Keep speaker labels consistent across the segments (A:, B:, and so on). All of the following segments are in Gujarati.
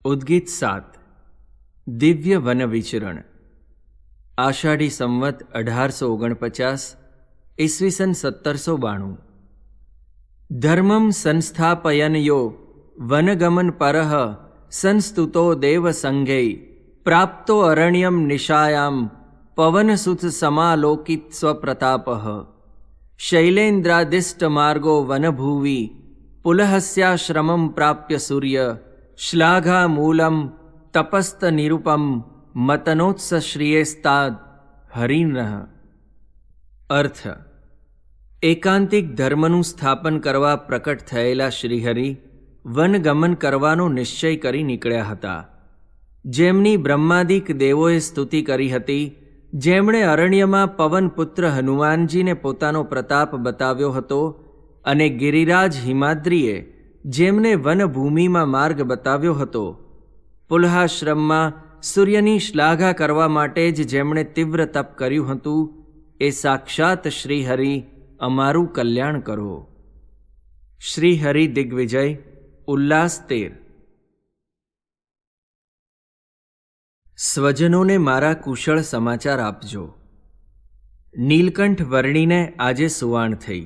A: ઉદ્ગીત 7 દિવ્ય વન વિચરણ આષાઢી સંવત 1849 ઈસવીસન 1792 ધર્મમ સંસ્થાપયન યો વનગમન પરઃ સંસ્તુતો દેવ સંઘૈ પ્રાપ્તો અરણ્યમ નિશાયામ પવનસુત સમાલોકિત સ્વપ્રતાપઃ શૈલેન્દ્રાદિષ્ટ માર્ગો વનભુવિ પુલહસ્યાશ્રમમ પ્રાપ્ય સૂર્ય શ્લાઘા મૂલમ તપસ્ત નિરૂપમ મતનોત્સ શ્રિયેસ્તાદ હરિનઃ. અર્થ: એકાંતિક ધર્મનું સ્થાપન કરવા પ્રકટ થયેલા શ્રીહરિ વનગમન કરવાનો નિશ્ચય કરી નીકળ્યા હતા. જેમની બ્રહ્માદિક દેવોએ સ્તુતિ કરી હતી, જેમણે અરણ્યમાં પવનપુત્ર હનુમાનજીને પોતાનો પ્રતાપ બતાવ્યો હતો, અને ગિરિરાજ હિમાદ્રીએ જેમને વનભૂમિમાં માર્ગ બતાવ્યો હતો, પુલહાશ્રમમાં સૂર્યની શ્લાઘા કરવા માટે જ જેમણે તીવ્ર તપ કર્યું હતું, એ સાક્ષાત શ્રીહરિ અમારું કલ્યાણ કરો. શ્રીહરિ દિગ્વિજય ઉલ્લાસ 13. સ્વજનોને મારા કુશળ સમાચાર આપજો. નીલકંઠ વર્ણીને આજે સુવાણ થઈ.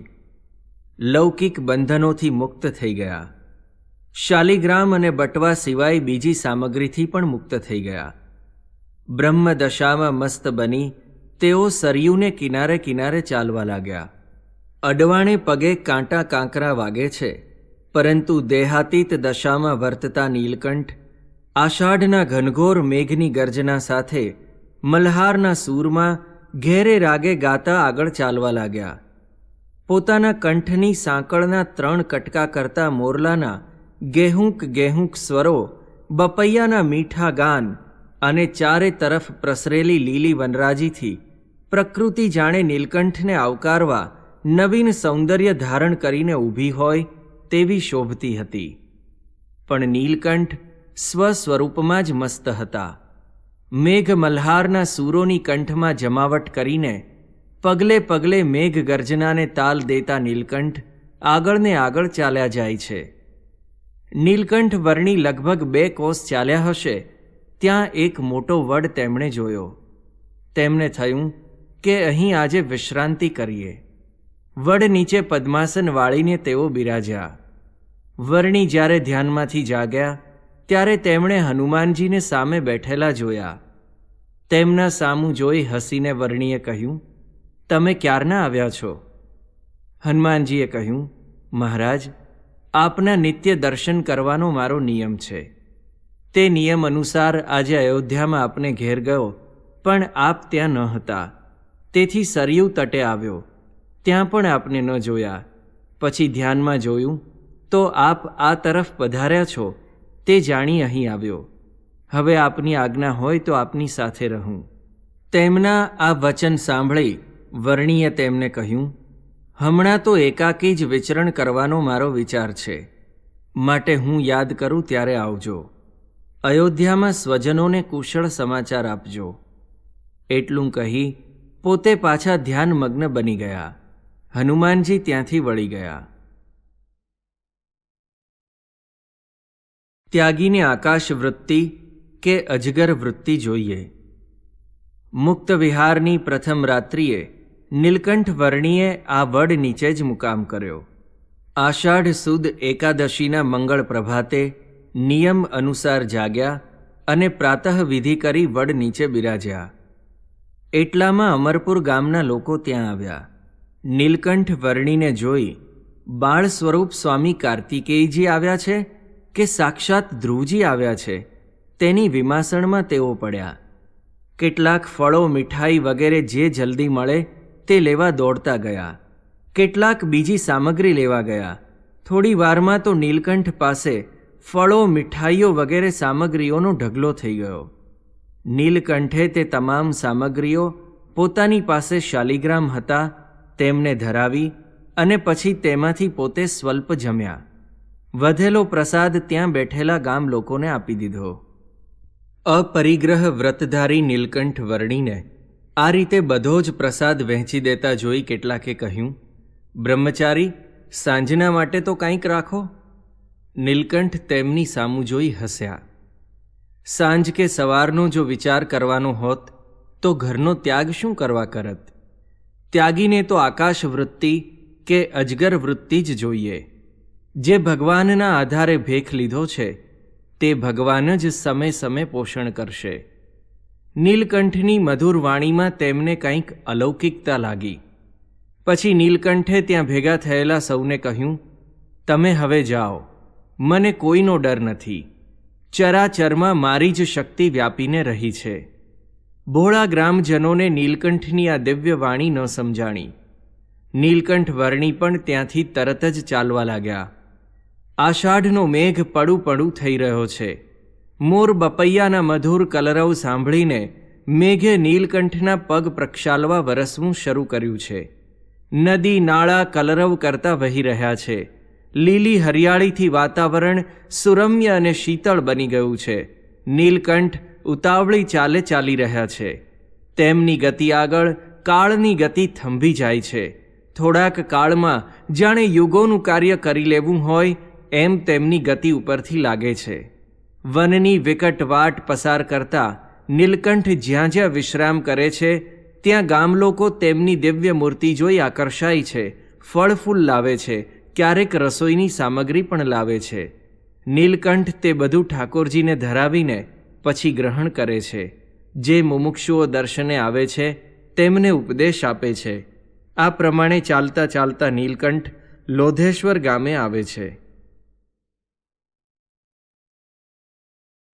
A: લૌકિક બંધનોથી મુક્ત થઈ ગયા. શાલિગ્રામ અને બટવા સિવાય બીજી સામગ્રીથી પણ મુક્ત થઈ ગયા. બ્રહ્મદશામાં મસ્ત બની તેઓ સરયુને કિનારે કિનારે ચાલવા લાગ્યા. અડવાણે પગે કાંટા કાંકરા વાગે છે, પરંતુ દેહાતીત દશામાં વર્તતા નીલકંઠ આષાઢના ઘનઘોર મેઘની ગર્જના સાથે મલ્હારના સૂરમાં ઘેરે રાગે ગાતા આગળ ચાલવા લાગ્યા. પોતાના કંઠની સાંકળના 3 કટકા કરતા મોરલાના ગેહૂંક ગેહૂંક સ્વરો, બપૈયાના મીઠા ગાન અને ચારે તરફ પ્રસરેલી લીલી વનરાજીથી પ્રકૃતિ જાણે નીલકંઠને આવકારવા નવીન સૌંદર્ય ધારણ કરીને ઊભી હોય તેવી શોભતી હતી. પણ નીલકંઠ સ્વસ્વરૂપમાં જ મસ્ત હતા. મેઘ મલ્હારના સૂરોની કંઠમાં જમાવટ કરીને પગલે પગલે મેઘ ગર્જનાને તાલ દેતા નીલકંઠ આગળ ને આગળ ચાલ્યા જાય છે. નીલકંઠ વર્ણી લગભગ 2 કોસ ચાલ્યા હશે ત્યાં એક મોટો વડ તેમણે જોયો. તેમને થયું કે અહીં આજે વિશ્રાંતિ કરીએ. વડ નીચે પદ્માસન વાળીને તેઓ બિરાજ્યા. વર્ણી જ્યારે ધ્યાનમાંથી જાગ્યા ત્યારે તેમણે હનુમાનજીને સામે બેઠેલા જોયા. તેમના સામું જોઈ હસીને વર્ણીએ કહ્યું, તમે ક્યારના આવ્યા છો? હનુમાનજીએ કહ્યું, મહારાજ, આપના નિત્ય દર્શન કરવાનો મારો નિયમ છે. તે નિયમ અનુસાર આજે અયોધ્યામાં આપને ઘેર ગયો, પણ આપ ત્યાં ન હતા. તેથી સરયુ તટે આવ્યો. ત્યાં પણ આપને ન જોયા. પછી ધ્યાનમાં જોયું તો આપ આ તરફ પધાર્યા છો તે જાણી અહીં આવ્યો. હવે આપની આજ્ઞા હોય તો આપની સાથે રહું. તેમના આ વચન સાંભળી વર્ણીએ તેમને કહ્યું, હમણાં તો એકાકી જ વિચરણ કરવાનો મારો વિચાર છે, માટે હું યાદ કરું ત્યારે આવજો. અયોધ્યામાં સ્વજનોને કુશળ સમાચાર આપજો. એટલું કહી પોતે પાછા ધ્યાનમગ્ન બની ગયા. હનુમાનજી ત્યાંથી વળી ગયા. ત્યાગીને આકાશ વૃત્તિ કે અજગર વૃત્તિ જોઈએ. મુક્ત વિહારની પ્રથમ રાત્રિએ નીલકંઠ વર્ણીએ આ વડ નીચે જ મુકામ કર્યો. આષાઢ સુદ એકાદશીના મંગળ પ્રભાતે નિયમ અનુસાર જાગ્યા અને પ્રાતઃ વિધિ કરી વડ નીચે બિરાજ્યા. એટલામાં અમરપુર ગામના લોકો ત્યાં આવ્યા. નીલકંઠ વર્ણીને જોઈ બાળ સ્વરૂપ સ્વામી કાર્તિકેયજી આવ્યા છે કે સાક્ષાત ધ્રુવજી આવ્યા છે તેની વિમાસણમાં તેઓ પડ્યા. કેટલાક ફળો, મીઠાઈ વગેરે જે જલ્દી મળે તે લેવા દોડતા ગયા. કેટલાક બીજી સામગ્રી લેવા ગયા. થોડી વારમાં તો નીલકંઠ પાસે ફળો, મીઠાઈઓ વગેરે સામગ્રીઓનો ઢગલો થઈ ગયો. નીલકંઠે તે તમામ સામગ્રીઓ પોતાની પાસે શાલિગ્રામ હતા તેમને ધરાવી અને પછી તેમાંથી પોતે સ્વલ્પ જમ્યા. વધેલો પ્રસાદ ત્યાં બેઠેલા ગામ લોકોને આપી દીધો. અપરિગ્રહ વ્રતધારી નીલકંઠ વર્ણીને આ રીતે બધો જ પ્રસાદ વહેંચી દેતા જોઈ કેટલાકે કહ્યું, બ્રહ્મચારી, સાંજના માટે તો કંઈક રાખો. નીલકંઠ તેમની સામું જોઈ હસ્યા. સાંજ કે સવારનો જો વિચાર કરવાનો હોત તો ઘરનો ત્યાગ શું કરવા કરત? ત્યાગીને તો આકાશ વૃત્તિ કે અજગર વૃત્તિ જ જોઈએ. જે ભગવાનના આધારે ભેખ લીધો છે તે ભગવાન જ સમય સમય પોષણ કરશે. નીલકંઠની મધુર વાણીમાં તેમને કંઈક અલૌકિકતા લાગી. પછી નીલકંઠે ત્યાં ભેગા થયેલા સૌને કહ્યું, તમે હવે જાઓ, મને કોઈનો ડર નથી. ચરાચરમાં મારી જ શક્તિ વ્યાપીને રહી છે. ભોળા ગ્રામજનોને નીલકંઠની આ દિવ્ય વાણી ન સમજાણી. નીલકંઠ વર્ણી પણ ત્યાંથી તરત જ ચાલવા લાગ્યા. આષાઢનો મેઘ પડું પડું થઈ રહ્યો છે. મોર બપૈયાના મધુર કલરવ સાંભળીને મેઘે નીલકંઠના પગ પ્રક્ષાલવા વરસવું શરૂ કર્યું છે. નદી નાળા કલરવ કરતા વહી રહ્યા છે. લીલી હરિયાળીથી વાતાવરણ સુરમ્ય અને શીતળ બની ગયું છે. નીલકંઠ ઉતાવળી ચાલે ચાલી રહ્યા છે. તેમની ગતિ આગળ કાળની ગતિ થંભી જાય છે. થોડાક કાળમાં જાણે યુગોનું કાર્ય કરી લેવું હોય એમ તેમની ગતિ ઉપરથી લાગે છે. વનની વિકટ વાટ પસાર કરતા નીલકંઠ જ્યાં જ્યાં વિશ્રામ કરે છે ત્યાં ગામલોકો તેમની દિવ્ય મૂર્તિ જોઈ આકર્ષાય છે. ફળ ફૂલ લાવે છે, ક્યારેક રસોઈની સામગ્રી પણ લાવે છે. નીલકંઠ તે બધું ઠાકોરજીને ધરાવીને પછી ગ્રહણ કરે છે. જે મુમુક્ષુઓ દર્શને આવે છે તેમને ઉપદેશ આપે છે. આ પ્રમાણે ચાલતા ચાલતા નીલકંઠ લોધેશ્વર ગામે આવે છે.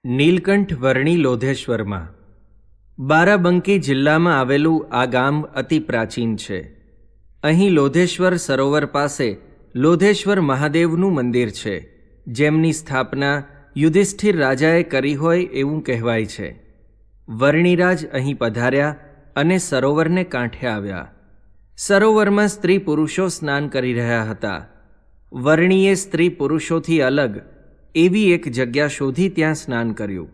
A: નીલકંઠ વર્ણી લોધેશ્વરમાં. બારાબંકી જિલ્લામાં આવેલું આ ગામ અતિ પ્રાચીન છે. અહીં લોધેશ્વર સરોવર પાસે લોધેશ્વર મહાદેવનું મંદિર છે, જેમની સ્થાપના યુધિષ્ઠિર રાજાએ કરી હોય એવું કહેવાય છે. વર્ણિરાજ અહીં પધાર્યા અને સરોવરને કાંઠે આવ્યા. સરોવરમાં સ્ત્રી પુરુષો સ્નાન કરી રહ્યા હતા. વર્ણીએ સ્ત્રી પુરુષોથી અલગ એવી એક જગ્યા શોધી ત્યાં સ્નાન કર્યું.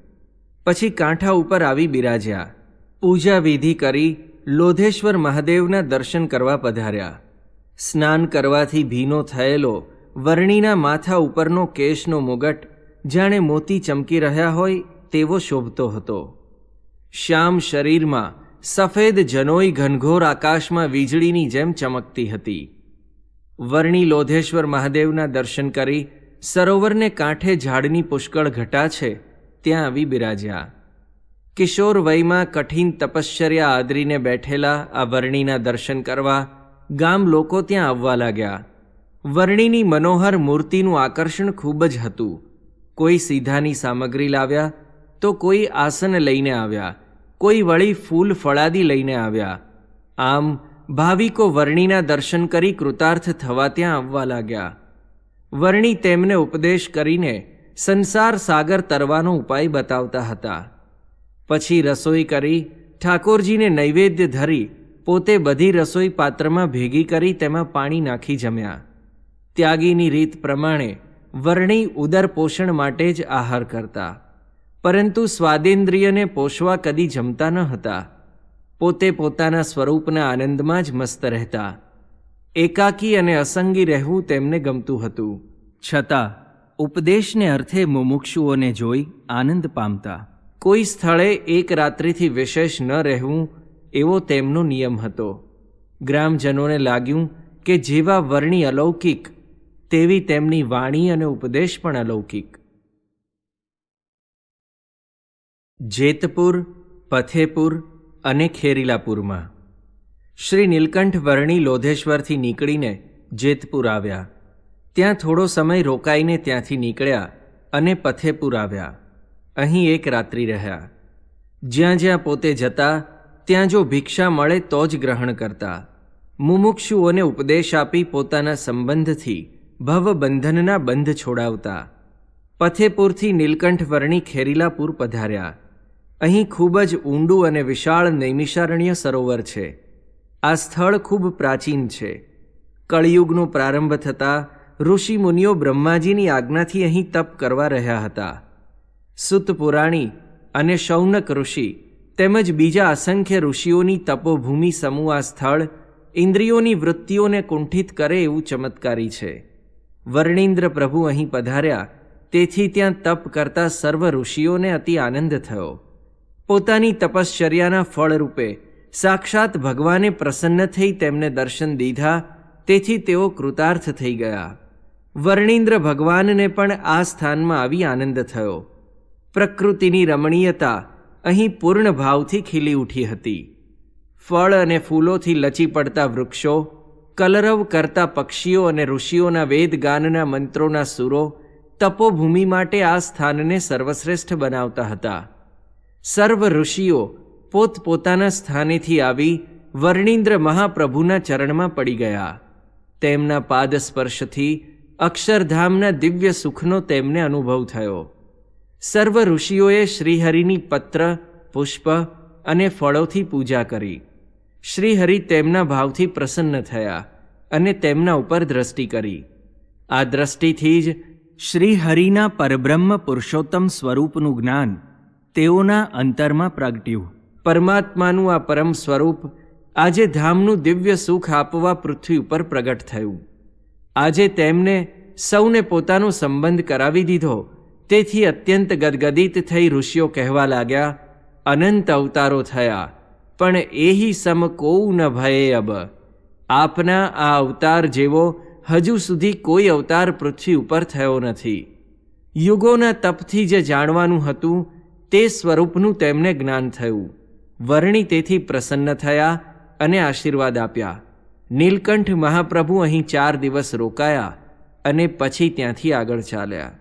A: પછી કાંઠા ઉપર આવી બિરાજ્યા. પૂજા વિધિ કરી લોધેશ્વર મહાદેવના દર્શન કરવા પધાર્યા. સ્નાન કરવાથી ભીનો થયેલો વર્ણીના માથા ઉપરનો કેશનો મુગટ જાણે મોતી ચમકી રહ્યા હોય તેવો શોભતો હતો. શ્યામ શરીરમાં સફેદ જનોઈ ઘનઘોર આકાશમાં વીજળીની જેમ ચમકતી હતી. વર્ણી લોધેશ્વર મહાદેવના દર્શન કરી સરોવરને કાંઠે ઝાડની પુષ્કળ ઘટા છે ત્યાં આવી બિરાજ્યા. કિશોર વયમાં કઠિન તપશ્ચર્યા આદરીને બેઠેલા આ વર્ણીના દર્શન કરવા ગામ લોકો ત્યાં આવવા લાગ્યા. વર્ણીની મનોહર મૂર્તિનું આકર્ષણ ખૂબ જ હતું. કોઈ સીધાની સામગ્રી લાવ્યા તો કોઈ આસન લઈને આવ્યા, કોઈ વળી ફૂલ ફળાદી લઈને આવ્યા. આમ ભાવિકો વર્ણીના દર્શન કરી કૃતાર્થ થવા ત્યાં આવવા લાગ્યા. વર્ણી તેમને ઉપદેશ કરીને સંસાર સાગર તરવાનો ઉપાય બતાવતા હતા. પછી રસોઈ કરી ઠાકોરજીને નૈવેદ્ય ધરી પોતે બધી રસોઈ પાત્રમાં ભેગી કરી તેમાં પાણી નાખી જમ્યા. ત્યાગીની રીત પ્રમાણે વર્ણી ઉદર પોષણ માટે જ આહાર કરતા, પરંતુ સ્વાદેન્દ્રિયને પોષવા કદી જમતા ન હતા. પોતે પોતાના સ્વરૂપના આનંદમાં જ મસ્ત રહેતા. એકાકી અને અસંગી રહેવું તેમને ગમતું હતું. છતાં ઉપદેશને અર્થે મુમુક્ષુઓને જોઈ આનંદ પામતા. કોઈ સ્થળે એક રાત્રિથી વિશેષ ન રહેવું એવો તેમનો નિયમ હતો. ગ્રામજનોને લાગ્યું કે જેવા વર્ણી અલૌકિક તેવી તેમની વાણી અને ઉપદેશ પણ અલૌકિક. જેતપુર, પથેપુર અને ખેરીલાપુરમાં. શ્રી નીલકંઠ વર્ણી લોધેશ્વરથી નીકળીને જેતપુર આવ્યા. ત્યાં થોડો સમય રોકાઈને ત્યાંથી નીકળ્યા અને પથેપુર આવ્યા. અહીં એક રાત્રિ રહ્યા. જ્યાં જ્યાં પોતે જતા ત્યાં જો ભિક્ષા મળે તો જ ગ્રહણ કરતા. મુમુક્ષુઓને ઉપદેશ આપી પોતાના સંબંધથી ભવબંધનના બંધ છોડાવતા. પથેપુરથી નીલકંઠ વર્ણી ખેરીલાપુર પધાર્યા. અહીં ખૂબ જ ઊંડું અને વિશાળ નૈમિષારણ્ય સરોવર છે. આ સ્થળ ખૂબ પ્રાચીન છે. કળિયુગનો પ્રારંભ થતાં ઋષિ મુનિઓ બ્રહ્માજીની આજ્ઞાથી અહીં તપ કરવા રહ્યા હતા. સુત પુરાણી અને શૌનક ઋષિ તેમજ બીજા અસંખ્ય ઋષિઓની તપોભૂમિ સમૂહ આ સ્થળ ઇન્દ્રિયોની વૃત્તિઓને કુંઠિત કરે એવું ચમત્કારી છે. વર્ણિન્દ્ર પ્રભુ અહીં પધાર્યા તેથી ત્યાં તપ કરતા સર્વ ઋષિઓને અતિ આનંદ થયો. પોતાની તપશ્ચર્યાના ફળરૂપે સાક્ષાત ભગવાને પ્રસન્ન થઈ તેમને દર્શન દીધા, તેથી તેઓ કૃતાર્થ થઈ ગયા. વર્ણિન્દ્ર ભગવાનને પણ આ સ્થાનમાં આવી આનંદ થયો. પ્રકૃતિની રમણીયતા અહીં પૂર્ણ ભાવથી ખીલી ઉઠી હતી. ફળ અને ફૂલોથી લચી પડતા વૃક્ષો, કલરવ કરતા પક્ષીઓ અને ઋષિઓના વેદગાનના મંત્રોના સુરો તપોભૂમિ માટે આ સ્થાનને સર્વશ્રેષ્ઠ બનાવતા હતા. સર્વ ઋષિઓ પોતપોતાના સ્થાનેથી આવી વર્ણિન્દ્ર મહાપ્રભુના ચરણમાં પડી ગયા. તેમના પાદ સ્પર્શથી અક્ષરધામના દિવ્ય સુખનો તેમને અનુભવ થયો. સર્વ ઋષિઓએ શ્રીહરિની પત્ર, પુષ્પ અને ફળોથી પૂજા કરી. શ્રીહરિ તેમના ભાવથી પ્રસન્ન થયા અને તેમના ઉપર દ્રષ્ટિ કરી. આ દ્રષ્ટિથી જ શ્રીહરિના પરબ્રહ્મ પુરુષોત્તમ સ્વરૂપનું જ્ઞાન તેઓના અંતરમાં પ્રગટ્યું. પરમાત્માનું આ પરમ સ્વરૂપ આજે ધામનું દિવ્ય સુખ આપવા પૃથ્વી ઉપર પ્રગટ થયું. આજે તેમને સૌને પોતાનો સંબંધ કરાવી દીધો. તેથી અત્યંત ગદગદિત થઈ ઋષિઓ કહેવા લાગ્યા, અનંત અવતારો થયા, પણ એહી સમ કોઉ ન ભયે અબ. આપના આ અવતાર જેવો હજુ સુધી કોઈ અવતાર પૃથ્વી ઉપર થયો નથી. યુગોના તપથી જે જાણવાનું હતું તે સ્વરૂપનું તેમને જ્ઞાન થયું. વર્ણિ તેથી પ્રસન્ન થયા અને આશીર્વાદ આપ્યા. નીલકંઠ મહાપ્રભુ અહીં 4 દિવસ રોકાયા અને પછી ત્યાંથી આગળ ચાલ્યા.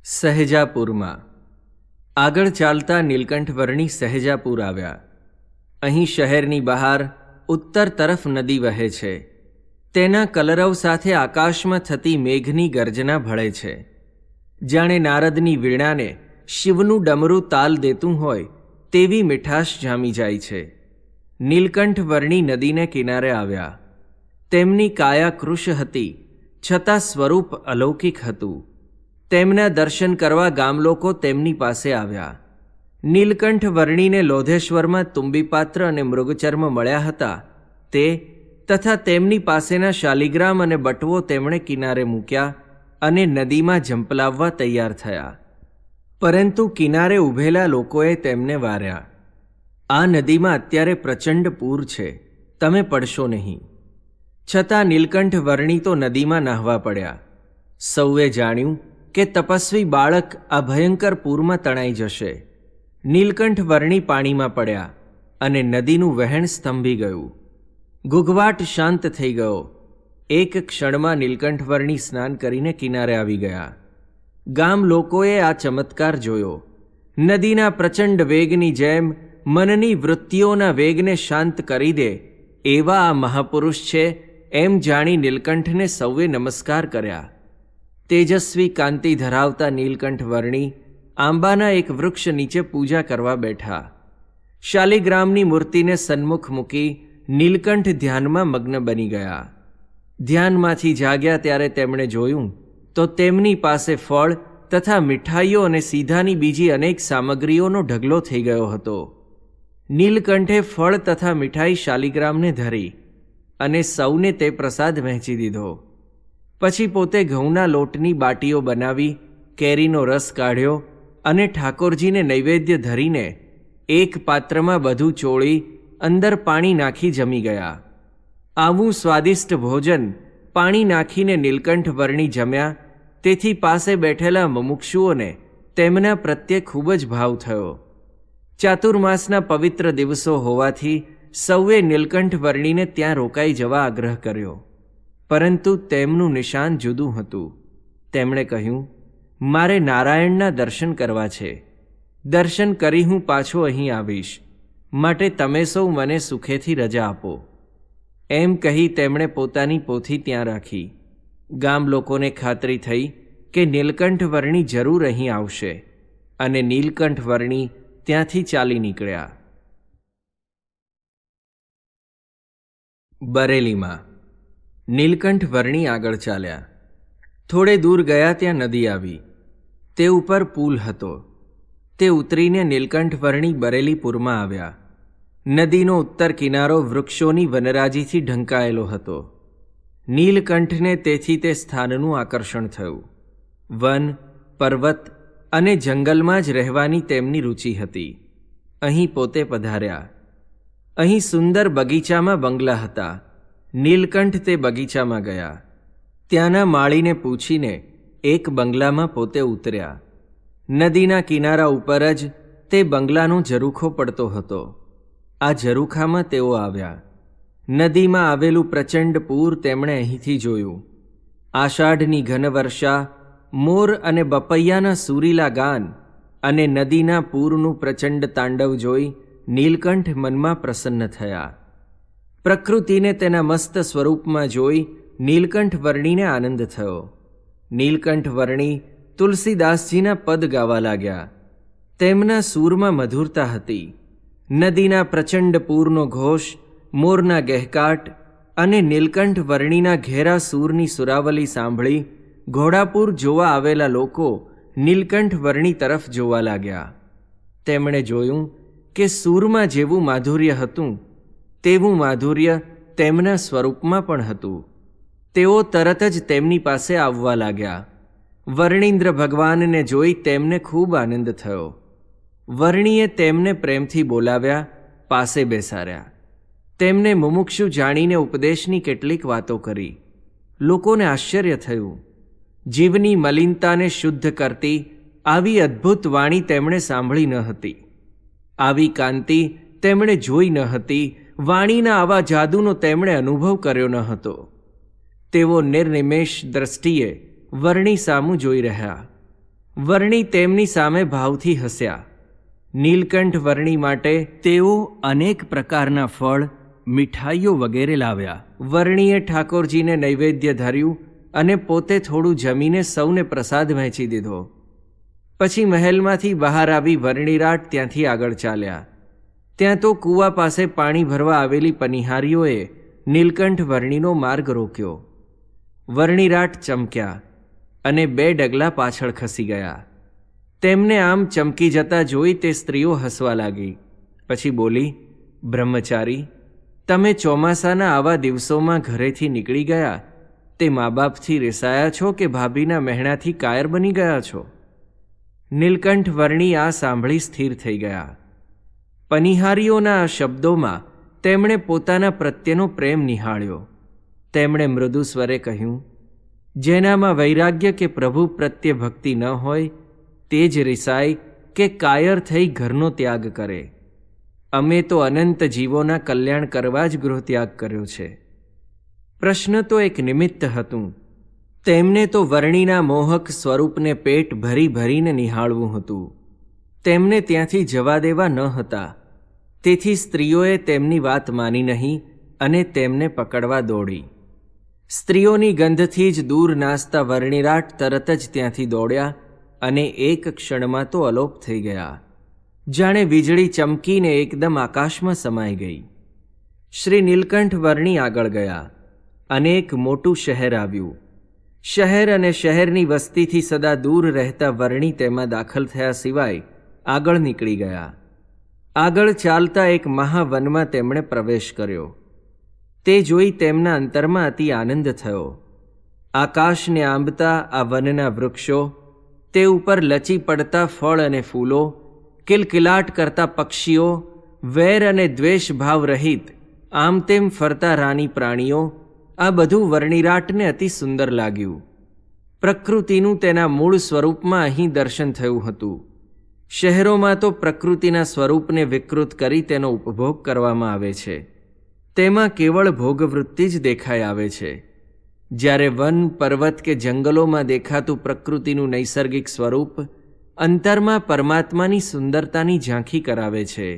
A: સહેજાપુરમાં આગળ ચાલતા નીલકંઠ વર્ણિ સહેજાપુર આવ્યા. અહીં શહેરની બહાર ઉત્તર તરફ નદી વહે છે. તેના કલરવ સાથે આકાશમાં થતી મેઘની ગર્જના ભળે છે. જાણે નારદની વીણાને શિવનું ડમરું તાલ દેતું હોય તેવી મીઠાશ જામી જાય છે. નીલકંઠ વર્ણિ નદીને કિનારે આવ્યા. તેમની કાયા કૃશ હતી, છતાં સ્વરૂપ અલૌકિક હતું. તેમના દર્શન કરવા ગામલોકો તેમની પાસે આવ્યા. નીલકંઠ વર્ણિને લોધેશ્વરમાં તુંબીપાત્ર અને મૃગચર્મ મળ્યા હતા. તે તથા તેમની પાસેના શાલિગ્રામ અને બટવો તેમણે કિનારે મૂક્યા અને નદીમાં ઝંપલાવવા તૈયાર થયા. પરંતુ કિનારે ઊભેલા લોકોએ તેમને વાર્યા. આ નદીમાં અત્યારે પ્રચંડ પૂર છે, તમે પડશો નહીં. છતાં નીલકંઠ વર્ણિ તો નદીમાં નાહવા પડ્યા. સૌએ જાણ્યું કે તપસ્વી બાળક આ ભયંકર પૂરમાં તણાઈ જશે. નીલકંઠ વર્ણિ પાણીમાં પડ્યા અને નદીનું વહેણ સ્તંભી ગયું. ઘૂઘવાટ શાંત થઈ ગયો. એક ક્ષણમાં નીલકંઠ વર્ણિ સ્નાન કરીને કિનારે આવી ગયા. ગામ લોકોએ આ ચમત્કાર જોયો. નદીના પ્રચંડ વેગની જેમ મનની વૃત્તિઓના વેગને શાંત કરી દે એવા આ મહાપુરુષ છે એમ જાણી નીલકંઠને સૌએ નમસ્કાર કર્યા. તેજસ્વી કાંતિ ધરાવતા નીલકંઠ વર્ણિ આંબાના એક વૃક્ષ નીચે પૂજા કરવા બેઠા. શાલિગ્રામની મૂર્તિને સન્મુખ મૂકી નીલકંઠ ધ્યાનમાં મગ્ન બની ગયા. ધ્યાનમાંથી જાગ્યા ત્યારે તેમણે જોયું તો તેમની પાસે ફળ તથા મીઠાઈઓ અને સીધાની બીજી અનેક સામગ્રીઓનો ઢગલો થઈ ગયો હતો. નીલકંઠે ફળ તથા મીઠાઈ શાલિગ્રામને ધરી અને સૌને તે પ્રસાદ વહેંચી દીધો. પછી પોતે ઘઉંના લોટની બાટીઓ બનાવી, કેરીનો રસ કાઢ્યો અને ઠાકોરજીને નૈવેદ્ય ધરીને એક પાત્રમાં બધું ચોળી અંદર પાણી નાખી જમી ગયા. આવું સ્વાદિષ્ટ ભોજન પાણી નાખીને નીલકંઠ વર્ણિ જમ્યા. તેથી પાસે બેઠેલા મુમુક્ષુઓને તેમના પ્રત્યે ખૂબ જ ભાવ થયો. ચાતુર્માસના પવિત્ર દિવસો હોવાથી સૌએ નીલકંઠ વર્ણિને ત્યાં રોકાઈ જવા આગ્રહ કર્યો. પરંતુ તેમનું નિશાન જુદું હતું. તેમણે કહ્યું, મારે નારાયણના દર્શન કરવા છે. દર્શન કરી હું પાછો અહીં આવીશ, માટે તમે સૌ મને સુખેથી રજા આપો. એમ કહી તેમણે પોતાની પોથી ત્યાં રાખી. ગામ લોકોને ખાતરી થઈ કે નીલકંઠ વર્ણિ જરૂર અહીં આવશે અને નીલકંઠ વર્ણિ ત્યાંથી ચાલી નીકળ્યા. બરેલીમાં નીલકંઠ વર્ણિ આગળ ચાલ્યા. થોડે દૂર ગયા ત્યાં નદી આવી. તે ઉપર પુલ હતો. તે ઉતરીને નીલકંઠ વર્ણિ બરેલીપુરમાં આવ્યા. નદીનો ઉત્તર કિનારો વૃક્ષોની વનરાજીથી ઢંકાયેલો હતો. નીલકંઠને તેથી તે સ્થાનનું આકર્ષણ થયું. વન, પર્વત અને જંગલમાં જ રહેવાની તેમની રુચિ હતી. અહીં પોતે પધાર્યા. અહીં સુંદર બગીચામાં બંગલા હતા. નીલકંઠ તે બગીચામાં ગયા. ત્યાંના માળીને પૂછીને એક બંગલામાં પોતે ઉતર્યા. નદીના કિનારા ઉપર જ તે બંગલાનો ઝરૂખો પડતો હતો. આ ઝરૂખામાં તેઓ આવ્યા. નદીમાં આવેલું પ્રચંડ પૂર તેમણે અહીંથી જોયું. આષાઢની ઘન વર્ષા, મોર અને બપૈયાના સુરીલા ગાન અને નદીના પૂરનું પ્રચંડ તાંડવ જોઈ નીલકંઠ મનમાં પ્રસન્ન થયા. પ્રકૃતિને તેના મસ્ત સ્વરૂપમાં જોઈ નીલકંઠ વર્ણીને આનંદ થયો. નીલકંઠ વર્ણી તુલસીદાસજીના પદ ગાવા લાગ્યા. તેમના સૂરમાં મધુરતા હતી. નદીના પ્રચંડ પૂરનો ઘોષ, મોરના ગહેકાટ અને નીલકંઠ વર્ણીના ઘેરા સૂરની સુરાવલી સાંભળી ઘોડાપુર જોવા આવેલા લોકો નીલકંઠ વર્ણી તરફ જોવા લાગ્યા. તેમણે જોયું કે સૂરમાં જેવું માધુર્ય હતું તેવું માધુર્ય તેમના સ્વરૂપમાં પણ હતું. તેઓ તરત જ તેમની પાસે આવવા લાગ્યા. વર્ણીન્દ્ર ભગવાનને જોઈ તેમને ખૂબ આનંદ થયો. વર્ણીએ તેમને પ્રેમથી બોલાવ્યા, પાસે બેસાડ્યા. તેમને મુમુક્ષુ જાણીને ઉપદેશની કેટલીક વાતો કરી. લોકોને આશ્ચર્ય થયું. જીવની મલિનતાને શુદ્ધ કરતી આવી અદ્ભુત વાણી તેમણે સાંભળી ન હતી. આવી કાંતિ તેમણે જોઈ ન હતી. વાણીના આવા જાદુનો તેમણે અનુભવ કર્યો ન હતો. તેઓ નિર્નિમેષ દ્રષ્ટિએ વર્ણી સામું જોઈ રહ્યા. વર્ણી તેમની સામે ભાવથી હસ્યા. નીલકંઠ વર્ણી માટે તેઓ અનેક પ્રકારના ફળ, મીઠાઈઓ વગેરે લાવ્યા. વર્ણીએ ઠાકોરજીને નૈવેદ્ય ધર્યું અને પોતે થોડું જમીને સૌને પ્રસાદ વહેંચી દીધો. પછી મહેલમાંથી બહાર આવી વર્ણીરાટ ત્યાંથી આગળ ચાલ્યા. ત્યાં તો કૂવા પાસે પાણી ભરવા આવેલી પનિહારીઓએ નીલકંઠ વર્ણીનો માર્ગ રોક્યો. વર્ણીરાટ ચમક્યા અને 2 ડગલા પાછળ ખસી ગયા. તેમને આમ ચમકી જતા જોઈ તે સ્ત્રીઓ હસવા લાગી. પછી બોલી, બ્રહ્મચારી, તમે ચોમાસાના આવા દિવસોમાં ઘરેથી નીકળી ગયા તે મા બાપથી રિસાયા છો કે ભાભીના મહેણાથી કાયર બની ગયા છો? નીલકંઠ વર્ણી આ સાંભળી સ્થિર થઈ ગયા. પનિહારીઓના આ શબ્દોમાં તેમણે પોતાના પ્રત્યેનો પ્રેમ નિહાળ્યો. તેમણે મૃદુ સ્વરે કહ્યું, જેનામાં વૈરાગ્ય કે પ્રભુ પ્રત્યે ભક્તિ ન હોય તે જ રિસાય કે કાયર થઈ ઘરનો ત્યાગ કરે. અમે તો અનંત જીવોના કલ્યાણ કરવા જ ગૃહત્યાગ કર્યો છે. પ્રશ્ન તો એક નિમિત્ત હતું. તેમને તો વર્ણીના મોહક સ્વરૂપને પેટ ભરી ભરીને નિહાળવું હતું. તેમને ત્યાંથી જવા દેવા ન હતા. તેથી સ્ત્રીઓએ તેમની વાત માની નહીં અને તેમને પકડવા દોડી. સ્ત્રીઓની ગંધથી જ દૂર નાસતા વર્ણીરાટ તરત જ ત્યાંથી દોડ્યા અને એક ક્ષણમાં તો અલોપ થઈ ગયા. જાણે વીજળી ચમકીને એકદમ આકાશમાં સમાઈ ગઈ. શ્રી નીલકંઠ વર્ણી આગળ ગયા અને એક મોટું શહેર આવ્યું. શહેર અને શહેરની વસ્તીથી સદા દૂર રહેતા વર્ણી તેમાં દાખલ થયા સિવાય આગળ નીકળી ગયા. આગળ ચાલતા એક મહાવનમાં તેમણે પ્રવેશ કર્યો. તે જોઈ તેમના અંતરમાં અતિ આનંદ થયો. આકાશને આંબતા આ વનના વૃક્ષો, તે ઉપર લચી પડતા ફળ અને ફૂલો, કિલકિલાટ કરતા પક્ષીઓ, વેર અને દ્વેષ ભાવ રહિત આમ તેમ ફરતા રાની પ્રાણીઓ, આ બધું વર્ણીરાટને અતિ સુંદર લાગ્યું. પ્રકૃતિનું તેના મૂળ સ્વરૂપમાં અહીં દર્શન થયું હતું. શહેરોમાં તો પ્રકૃતિના સ્વરૂપને વિકૃત કરી તેનો ઉપભોગ કરવામાં આવે છે. તેમાં કેવળ ભોગવૃત્તિ જ દેખાઈ આવે છે. જ્યારે વન, પર્વત કે જંગલોમાં દેખાતું પ્રકૃતિનું નૈસર્ગિક સ્વરૂપ અંતરમાં પરમાત્માની સુંદરતાની ઝાંખી કરાવે છે.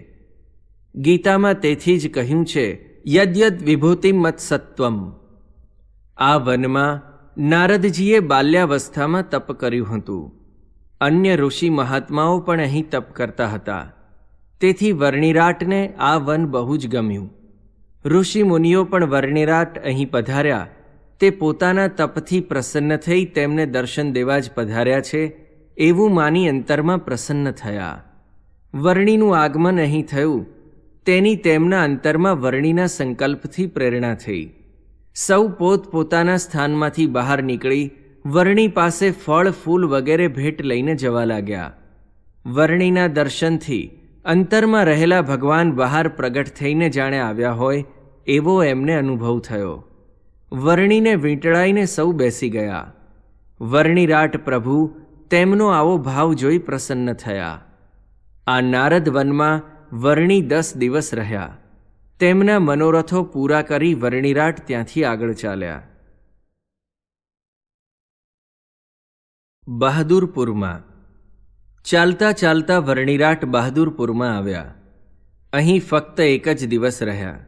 A: ગીતામાં તેથી જ કહ્યું છે, યદ્યદ વિભૂતિમ મત્સત્વમ. આ વનમાં નારદજીએ બાલ્યાવસ્થામાં તપ કર્યું હતું. અન્ય ઋષિ મહાત્માઓ પણ અહીં તપ કરતા હતા. તેથી વર્ણીરાટને આ વન બહુ જ ગમ્યું. ઋષિ મુનિઓ પણ વર્ણીરાટ અહીં પધાર્યા તે પોતાના તપથી પ્રસન્ન થઈ તેમને દર્શન દેવા જ પધાર્યા છે એવું માની અંતરમાં પ્રસન્ન થયા. વર્ણીનું આગમન અહીં થયું તેની તેમના અંતરમાં વર્ણીના સંકલ્પથી પ્રેરણા થઈ. સૌ પોતપોતાના સ્થાનમાંથી બહાર નીકળી વર્ણી પાસે ફળ ફૂલ વગેરે ભેટ લઈને જવા લાગ્યા. વર્ણીના દર્શનથી અંતરમાં રહેલા ભગવાન બહાર પ્રગટ થઈને જાણે આવ્યા હોય એવો એમને અનુભવ થયો. વર્ણીને વીંટળાઈને સૌ બેસી ગયા. વર્ણિરાટ પ્રભુ તેમનો આવો ભાવ જોઈ પ્રસન્ન થયા. આ નારદ વનમાં વર્ણી 10 દિવસ રહ્યા. તેમના મનોરથો પૂરા કરી વર્ણિરાટ ત્યાંથી આગળ ચાલ્યા. બહાદુરપુરમાં ચાલતા ચાલતા વર્ણિરાટ બહાદુરપુરમાં આવ્યા. અહીં ફક્ત એક જ દિવસ રહ્યા.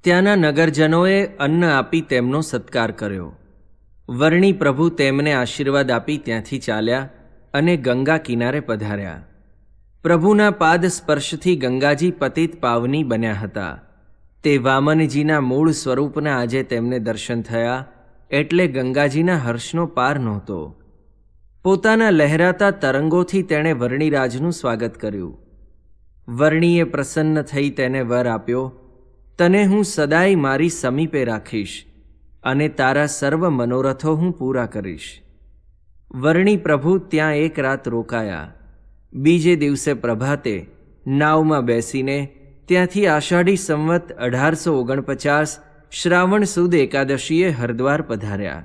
A: ત્યાંના નગરજનોએ અન્ન આપી તેમનો સત્કાર કર્યો. વર્ણી પ્રભુ તેમને આશીર્વાદ આપી ત્યાંથી ચાલ્યા અને ગંગા કિનારે પધાર્યા. પ્રભુના પાદ સ્પર્શથી ગંગાજી પતિત પાવની બન્યા હતા. તે વામનજીના મૂળ સ્વરૂપના આજે તેમને દર્શન થયા એટલે ગંગાજીના હર્ષનો પાર નહોતો. પોતાના લહેરાતા તરંગોથી તેણે વર્ણિરાજનું સ્વાગત કર્યું. વર્ણીએ પ્રસન્ન થઈ તેને વર આપ્યો, તને હું સદાય મારી સમીપે રાખીશ અને તારા સર્વ મનોરથો હું પૂરા કરીશ. વર્ણી પ્રભુ ત્યાં એક રાત રોકાયા. બીજે દિવસે પ્રભાતે નાવમાં બેસીને ત્યાંથી આષાઢી સંવત 1849 શ્રાવણ સુદ એકાદશીએ હરદ્વાર પધાર્યા.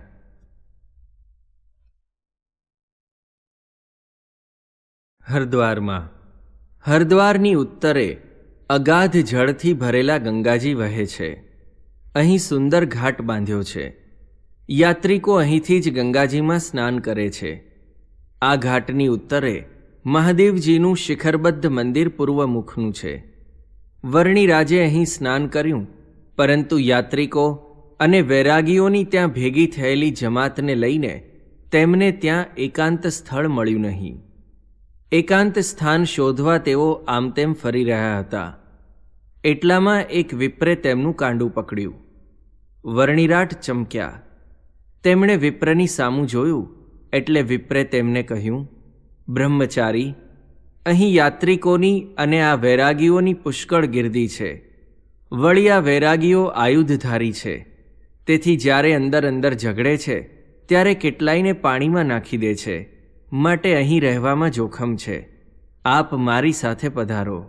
A: હરદ્વારની ઉત્તરે અગાધ જળથી ભરેલા ગંગાજી વહે છે. અહીં સુંદર ઘાટ બાંધ્યો છે. યાત્રિકો અહીંથી જ ગંગાજીમાં સ્નાન કરે છે. આ ઘાટની ઉત્તરે મહાદેવજીનું શિખરબદ્ધ મંદિર પૂર્વમુખનું છે. વર્ણિરાજે અહીં સ્નાન કર્યું, પરંતુ યાત્રિકો અને વૈરાગીઓની ત્યાં ભેગી થયેલી જમાતને લઈને તેમને ત્યાં એકાંત સ્થળ મળ્યું નહીં. એકાંત સ્થાન શોધવા તેઓ આમ તેમ ફરી રહ્યા હતા. એટલામાં એક વિપ્રે તેમનું કાંડું પકડ્યું. વર્ણિરાટ ચમક્યા. તેમણે વિપ્રની સામું જોયું એટલે વિપ્રે તેમને કહ્યું, બ્રહ્મચારી, અહીં યાત્રિકોની અને આ વૈરાગીઓની પુષ્કળ ગીર્દી છે. વળી આ વૈરાગીઓ આયુધધારી છે. તેથી જ્યારે અંદર અંદર ઝઘડે છે ત્યારે કેટલાયને પાણીમાં નાખી દે છે. માટે અહીં રહેવામાં જોખમ છે. આપ મારી સાથે પધારો.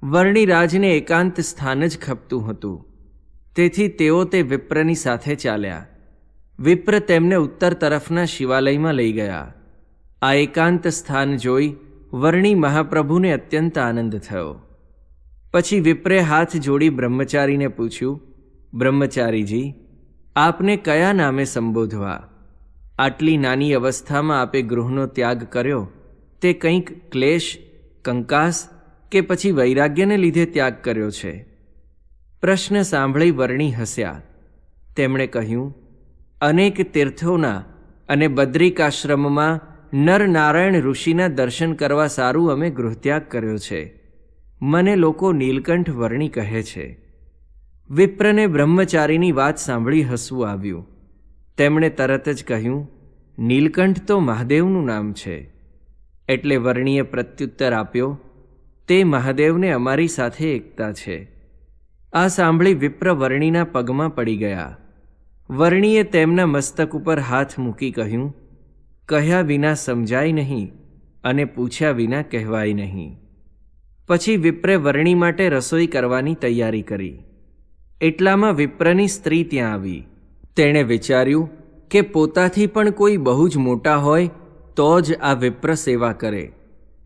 A: વર્ણિરાજને એકાંત સ્થાન જ ખપતું હતું. તેથી તેઓ તે વિપ્રની સાથે ચાલ્યા. વિપ્ર તેમને ઉત્તર તરફના શિવાલયમાં લઈ ગયા. આ એકાંત સ્થાન જોઈ વર્ણી મહાપ્રભુને અત્યંત આનંદ થયો. પછી વિપ્રે હાથ જોડી બ્રહ્મચારીને પૂછ્યું, બ્રહ્મચારીજી, આપને કયા નામે સંબોધવા? આટલી નાની અવસ્થામાં આપે ગૃહનો ત્યાગ કર્યો તે કંઈક ક્લેશ, કંકાસ કે પછી વૈરાગ્યને લીધે ત્યાગ કર્યો છે? પ્રશ્ન સાંભળી વર્ણી હસ્યા. તેમણે કહ્યું, અનેક તીર્થોના અને બદ્રિકાશ્રમમાં નરનારાયણ ઋષિના દર્શન કરવા સારું અમે ગૃહત્યાગ કર્યો છે. મને લોકો નીલકંઠ વર્ણી કહે છે. વિપ્રને બ્રહ્મચારીની વાત સાંભળી હસવું આવ્યું. તેમણે તરત જ કહ્યું, નીલકંઠ તો મહાદેવનું નામ છે. એટલે વર્ણીએ પ્રત્યુત્તર આપ્યો, તે મહાદેવને અમારી સાથે એકતા છે. આ સાંભળી વિપ્ર વર્ણીના પગમાં પડી ગયા. વર્ણીએ તેમના મસ્તક ઉપર હાથ મૂકી કહ્યું, કહ્યા વિના સમજાય નહીં અને પૂછ્યા વિના કહેવાય નહીં. પછી વિપ્રે વર્ણી માટે રસોઈ કરવાની તૈયારી કરી. એટલામાં વિપ્રની સ્ત્રી ત્યાં આવી. તેણે વિચાર્યું કે પોતાથી પણ કોઈ બહુ જ મોટા હોય તો જ આ વિપ્ર સેવા કરે,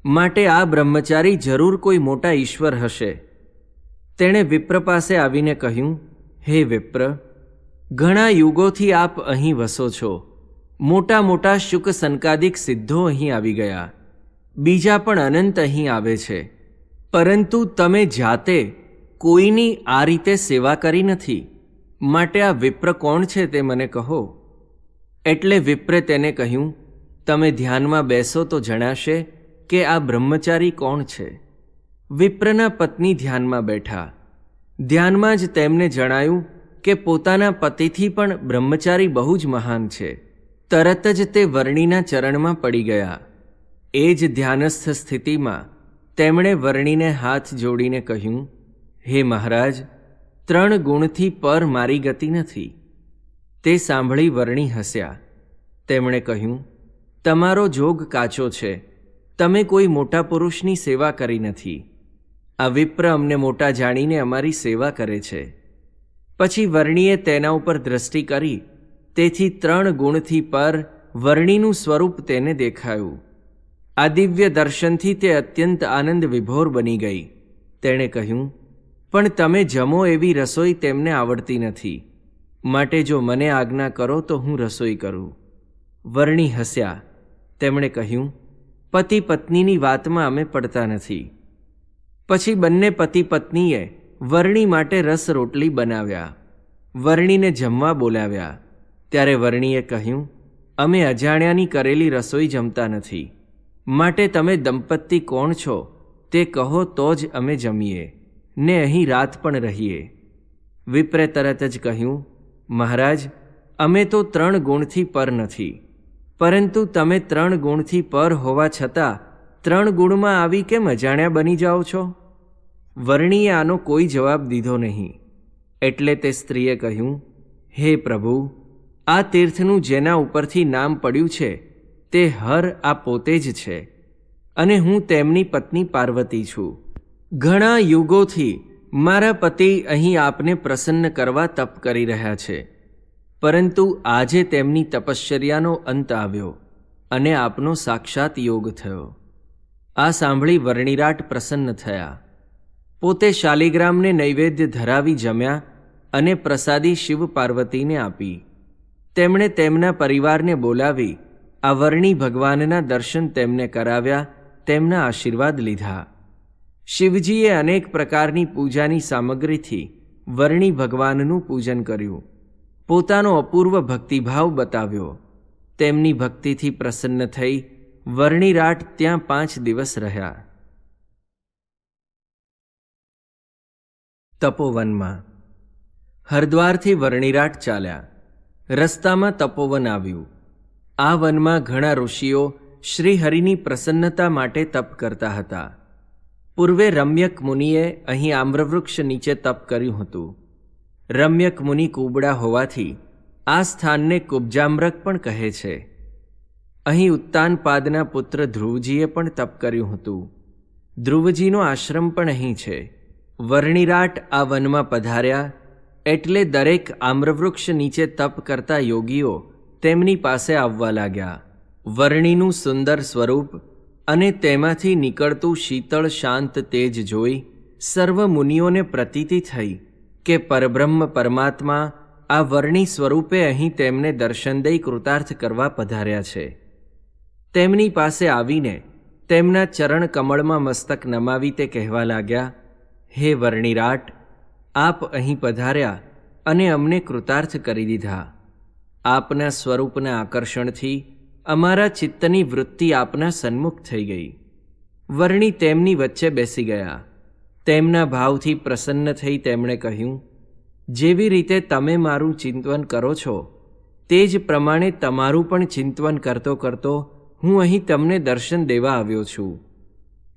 A: માટે આ બ્રહ્મચારી જરૂર કોઈ મોટા ઈશ્વર હશે. તેણે વિપ્ર પાસે આવીને કહ્યું, હે વિપ્ર, ઘણા યુગોથી આપ અહીં વસો છો. મોટા મોટા શુક સંકાદિક સિદ્ધો અહીં આવી ગયા. બીજા પણ અનંત અહીં આવે છે. પરંતુ તમે જાતે કોઈની આ રીતે સેવા કરી નથી. માટે આ વિપ્ર કોણ છે તે મને કહો. એટલે વિપ્રે તેને કહ્યું, તમે ધ્યાનમાં બેસો તો જણાશે કે આ બ્રહ્મચારી કોણ છે. વિપ્રના પત્ની ધ્યાનમાં બેઠા. ધ્યાનમાં જ તેમને જણાયું કે પોતાના પતિથી પણ બ્રહ્મચારી બહુ જ મહાન છે. તરત જ તે વર્ણીના ચરણમાં પડી ગયા. એ જ ધ્યાનસ્થ સ્થિતિમાં તેમણે વર્ણીને હાથ જોડીને કહ્યું, હે મહારાજ, 3 ગુણથી પર મારી ગતિ નથી. તે સાંભળી વર્ણી હસ્યા. તેમણે કહ્યું, તમારો જોગ કાચો છે. તમે કોઈ મોટા પુરુષની સેવા કરી નથી. આ વિપ્ર અમને મોટા જાણીને અમારી સેવા કરે છે. પછી વર્ણીએ તેના ઉપર દ્રષ્ટિ કરી. તેથી 3 ગુણથી પર વર્ણીનું સ્વરૂપ તેને દેખાયું. આ દિવ્ય દર્શનથી તે અત્યંત આનંદ વિભોર બની ગઈ. તેણે કહ્યું, પણ તમે જમો એવી રસોઈ તેમને આવડતી નથી. માટે જો મને આજ્ઞા કરો તો હું રસોઈ કરું. વર્ણી હસ્યા. તેમણે કહ્યું, પતિ પત્નીની વાતમાં અમે પડતા નથી. પછી બંને પતિ પત્નીએ વર્ણી માટે રસ રોટલી બનાવ્યા. વર્ણીને જમવા બોલાવ્યા. ત્યારે વર્ણીએ કહ્યું, અમે અજાણ્યાની કરેલી રસોઈ જમતા નથી. માટે તમે દંપતી કોણ છો તે કહો તો જ અમે જમીએ ને અહીં રાત પણ રહીએ. વિપ્રે તરત જ કહ્યું, મહારાજ, અમે તો 3 ગુણથી પર નથી, પરંતુ તમે 3 ગુણથી પર હોવા છતાં 3 ગુણમાં આવી કેમ અજાણ્યા બની જાઓ છો? વર્ણીએ આનો કોઈ જવાબ દીધો નહીં. એટલે તે સ્ત્રીએ કહ્યું, હે પ્રભુ, આ તીર્થનું જેના ઉપરથી નામ પડ્યું છે તે હર આ પોતે જ છે, અને હું તેમની પત્ની પાર્વતી છું. ઘણા યુગોથી મારા પતિ અહીં આપને પ્રસન્ન કરવા તપ કરી રહ્યા છે, પરંતુ આજે તેમની તપશ્ચર્યાનો અંત આવ્યો અને આપનો સાક્ષાત યોગ થયો. આ સાંભળી વર્ણિરાટ પ્રસન્ન થયા. પોતે શાલિગ્રામને નૈવેદ્ય ધરાવી જમ્યા અને પ્રસાદી શિવ પાર્વતીને આપી. તેમણે તેમના પરિવારને બોલાવી આ વર્ણી ભગવાનના દર્શન તેમને કરાવ્યા, તેમના આશીર્વાદ લીધા. શિવજીએ અનેક પ્રકારની પૂજાની સામગ્રીથી વર્ણી ભગવાનનું પૂજન કર્યું. પોતાનો અપૂર્વ ભક્તિભાવ બતાવ્યો. તેમની ભક્તિથી પ્રસન્ન થઈ વર્ણિરાટ ત્યાં 5 દિવસ રહ્યા. તપોવનમાં હરદ્વારથી વર્ણિરાટ ચાલ્યા. રસ્તામાં તપોવન આવ્યું. આ વનમાં ઘણા ઋષિઓ શ્રીહરિની પ્રસન્નતા માટે તપ કરતા હતા. પૂર્વે રમ્યક મુનિએ અહીં આમ્રવૃક્ષ નીચે તપ કર્યું હતું. રમ્યક મુનિ કુબડા હોવાથી આ સ્થાનને કુબ્જામ્રક પણ કહે છે. અહીં ઉત્તાનપાદના પુત્ર ધ્રુવજીએ પણ તપ કર્યું હતું. ધ્રુવજીનો આશ્રમ પણ અહીં છે. વર્ણિરાટ આ વનમાં પધાર્યા એટલે દરેક આમ્રવૃક્ષ નીચે તપ કરતા યોગીઓ તેમની પાસે આવવા લાગ્યા. વર્ણીનું સુંદર સ્વરૂપ અને તેમાંથી નીકળતું શીતળ શાંત તેજ જોઈ સર્વ મુનિઓને પ્રતીતિ થઈ કે પરબ્રહ્મ પરમાત્મા આ વર્ણી સ્વરૂપે અહીં તેમને દર્શન દઈ કૃતાર્થ કરવા પધાર્યા છે. તેમની પાસે આવીને તેમના ચરણ કમળમાં મસ્તક નમાવી તે કહેવા લાગ્યા, હે વર્ણિરાટ, આપ અહીં પધાર્યા અને અમને કૃતાર્થ કરી દીધા. આપના સ્વરૂપના આકર્ષણથી અમારા ચિત્તની વૃત્તિ આપના સન્મુખ થઈ ગઈ. વર્ણી તેમની વચ્ચે બેસી ગયા. તેમના ભાવથી પ્રસન્ન થઈ તેમણે કહ્યું, જેવી રીતે તમે મારું ચિંતન કરો છો તે જ પ્રમાણે તમારું પણ ચિંતન કરતો કરતો હું અહીં તમને દર્શન દેવા આવ્યો છું.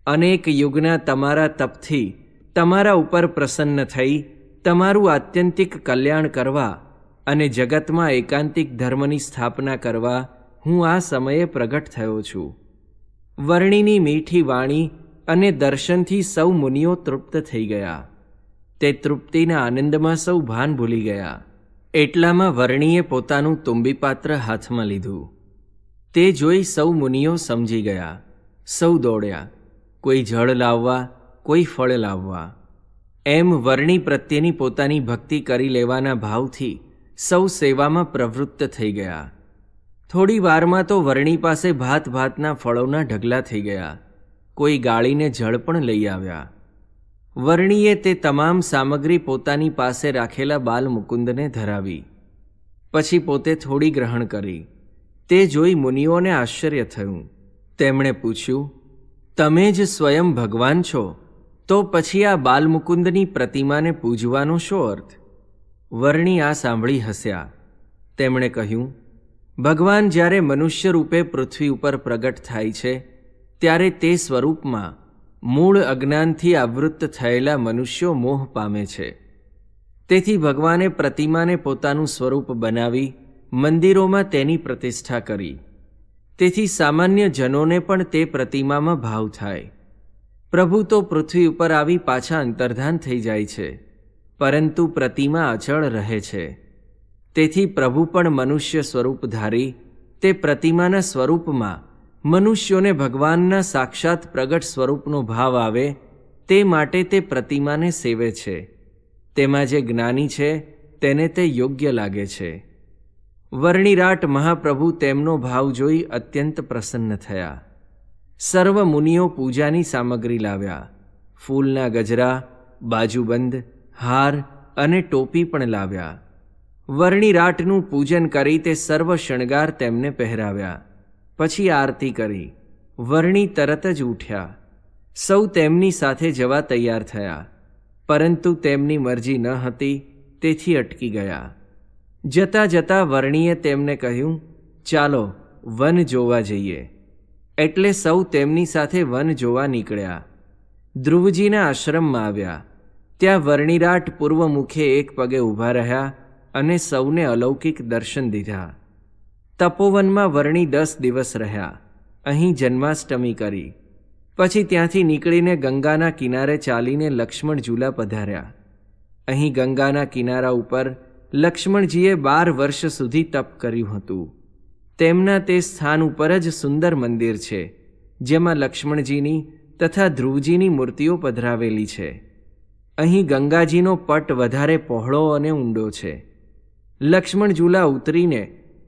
A: અનેક યુગના તમારા તપથી તમારા ઉપર પ્રસન્ન થઈ તમારું આત્યંતિક કલ્યાણ કરવા અને જગતમાં એકાંતિક ધર્મની સ્થાપના કરવા હું આ સમયે પ્રગટ થયો છું. વર્ણીની મીઠી વાણી અને દર્શનથી સૌ મુનિઓ તૃપ્ત થઈ ગયા. તે તૃપ્તિના આનંદમાં સૌ ભાન ભૂલી ગયા. એટલામાં વર્ણીએ પોતાનું તુંબીપાત્ર હાથમાં લીધું. તે જોઈ સૌ મુનિઓ સમજી ગયા. સૌ દોડ્યા, કોઈ જળ લાવવા, કોઈ ફળ લાવવા. એમ વર્ણી પ્રત્યેની પોતાની ભક્તિ કરી લેવાના ભાવથી સૌ સેવામાં પ્રવૃત્ત થઈ ગયા. થોડી વારમાં તો વર્ણી પાસે ભાત ભાતના ફળોના ઢગલા થઈ ગયા. કોઈ ગાળીને જળ પણ લઈ આવ્યા. વર્ણીએ તે તમામ સામગ્રી પોતાની પાસે રાખેલા બાલ મુકુંદને ધરાવી. પછી પોતે થોડી ગ્રહણ કરી. તે જોઈ મુનિઓને આશ્ચર્ય થયું. તેમણે પૂછ્યું, તમે જ સ્વયં ભગવાન છો, તો પછી આ બાલમુકુંદની પ્રતિમાને પૂજવાનો શો અર્થ? વર્ણી આ સાંભળી હસ્યા. તેમણે કહ્યું, ભગવાન જ્યારે મનુષ્ય રૂપે પૃથ્વી ઉપર પ્રગટ થાય છે ત્યારે તે સ્વરૂપમાં મૂળ અજ્ઞાનથી આવૃત્ત થયેલા મનુષ્યો મોહ પામે છે. તેથી ભગવાને પ્રતિમાને પોતાનું સ્વરૂપ બનાવી મંદિરોમાં તેની પ્રતિષ્ઠા કરી. તેથી સામાન્ય જનોને પણ તે પ્રતિમામાં ભાવ થાય. પ્રભુ તો પૃથ્વી ઉપર આવી પાછા અંતર્ધાન થઈ જાય છે, પરંતુ પ્રતિમા અચળ રહે છે. તેથી પ્રભુ પણ મનુષ્ય સ્વરૂપ ધારી તે પ્રતિમાના સ્વરૂપમાં મનુષ્યોને ભગવાનના સાક્ષાત પ્રગટ સ્વરૂપનો ભાવ આવે તે માટે તે પ્રતિમાને સેવે છે. તેમાં જે જ્ઞાની છે તેને તે યોગ્ય લાગે છે. વર્ણિરાટ મહાપ્રભુ તેમનો ભાવ જોઈ અત્યંત પ્રસન્ન થયા. સર્વ મુનિઓ પૂજાની સામગ્રી લાવ્યા. ફૂલના ગજરા, બાજુબંધ, હાર અને ટોપી પણ લાવ્યા. વર્ણિરાટનું પૂજન કરી તે સર્વ શણગાર તેમને પહેરાવ્યા. પછી આરતી કરી. વર્ણિ તરત જ ઉઠ્યા. સૌ તેમની સાથે જવા તૈયાર થયા, પરંતુ તેમની મરજી ન હતી, તેથી અટકી ગયા. જતાં જતાં વર્ણિએ તેમને કહ્યું, ચાલો વન જોવા જઈએ. એટલે સૌ તેમની સાથે વન જોવા નીકળ્યા. ધ્રુવજીના આશ્રમમાં આવ્યા. ત્યાં વર્ણિરાટ પૂર્વ મુખે એક પગે ઊભા રહ્યા અને સૌને અલૌકિક દર્શન દીધા. તપોવનમાં વર્ણિ 10 દિવસ રહ્યા. અહીં જન્માષ્ટમી કરી. પછી ત્યાંથી નીકળીને ગંગાના કિનારે ચાલીને લક્ષ્મણ ઝૂલા પધાર્યા. અહીં ગંગાના કિનારા ઉપર લક્ષ્મણજીએ 12 વર્ષ સુધી તપ કર્યું હતું. તેમના તે સ્થાન ઉપર જ સુંદર મંદિર છે, જેમાં લક્ષ્મણજીની તથા ધ્રુવજીની મૂર્તિઓ પધરાવેલી છે. અહીં ગંગાજીનો પટ વધારે પહોળો અને ઊંડો છે. લક્ષ્મણ ઝૂલા ઉતરીને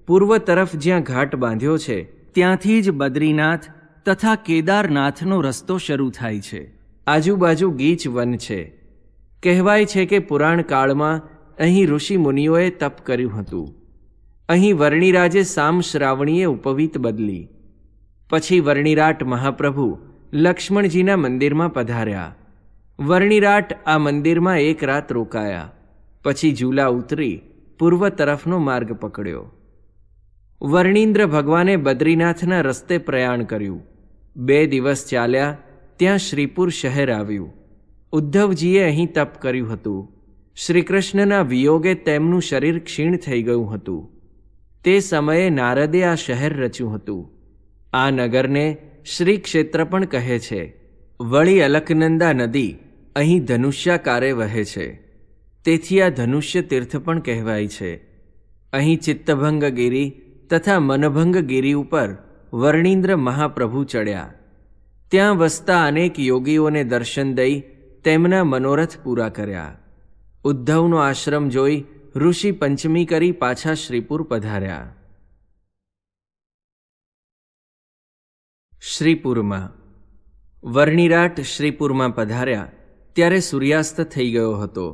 A: પૂર્વ તરફ જ્યાં ઘાટ બાંધ્યો છે ત્યાંથી જ બદ્રીનાથ તથા કેદારનાથનો રસ્તો શરૂ થાય છે. આજુબાજુ ગીચ વન છે. કહેવાય છે કે પુરાણ કાળમાં અહીં ઋષિ મુનિઓએ તપ કર્યું હતું. અહીં વર્ણિરાજે સામ શ્રાવણીએ ઉપવીત બદલી. પછી વર્ણિરાટ મહાપ્રભુ લક્ષ્મણજીના મંદિરમાં પધાર્યા. વર્ણિરાટ આ મંદિરમાં 1 રાત રોકાયા. પછી ઝૂલા ઉતરી પૂર્વ તરફનો માર્ગ પકડ્યો. વર્ણિન્દ્ર ભગવાને બદ્રીનાથના રસ્તે પ્રયાણ કર્યું. 2 દિવસ ચાલ્યા. ત્યાં શ્રીપુર શહેર આવ્યું. ઉદ્ધવજીએ અહીં તપ કર્યું હતું. શ્રીકૃષ્ણના વિયોગે તેમનું શરીર ક્ષીણ થઈ ગયું હતું. તે સમયે નારદે આ શહેર રચ્યું હતું. આ નગરને શ્રી ક્ષેત્ર પણ કહે છે. વળી અલકનંદા નદી અહીં ધનુષ્યાકારે વહે છે, તેથી આ ધનુષ્ય તીર્થ પણ કહેવાય છે. અહીં ચિત્તભંગ ગિરી તથા મનભંગ ગિરી ઉપર વર્ણિન્દ્ર મહાપ્રભુ ચડ્યા. ત્યાં વસતા અનેક યોગીઓને દર્શન દઈ તેમના મનોરથ પૂરા કર્યા. ઉદ્ધવનો આશ્રમ જોઈ ઋષિ પંચમી કરી પાછા શ્રીપુર પધાર્યા. શ્રીપુરમાં વર્ણિરાટ શ્રીપુરમાં પધાર્યા ત્યારે સૂર્યાસ્ત થઈ ગયો હતો.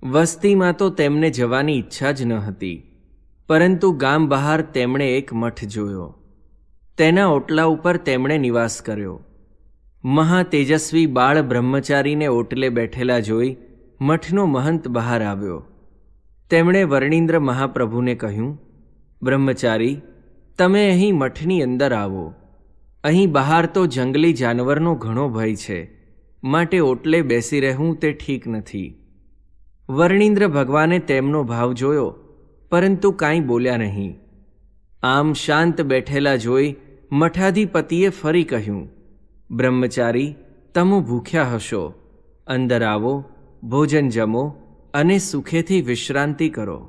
A: વસ્તીમાં તો તેમને જવાની ઈચ્છા જ ન હતી, પરંતુ ગામ બહાર તેમણે એક મઠ જોયો. તેના ઓટલા ઉપર તેમણે નિવાસ કર્યો. મહાતેજસ્વી બાળ બ્રહ્મચારીને ઓટલે બેઠેલા જોઈ મઠનો મહંત બહાર આવ્યો. તેમણે વર્ણિન્દ્ર મહાપ્રભુને કહ્યું, બ્રહ્મચારી, તમે અહીં મઠની અંદર આવો. અહીં બહાર તો જંગલી જાનવરનો ઘણો ભય છે, માટે ઓટલે બેસી રહેવું તે ઠીક નથી. વર્ણિન્દ્ર ભગવાને તેમનો ભાવ જોયો, પરંતુ કાંઈ બોલ્યા નહીં. આમ શાંત બેઠેલા જોઈ મઠાધિપતિએ ફરી કહ્યું, બ્રહ્મચારી, તમે ભૂખ્યા હશો. અંદર આવો, ભોજન જમો અને સુખેથી વિશ્રાંતિ કરો.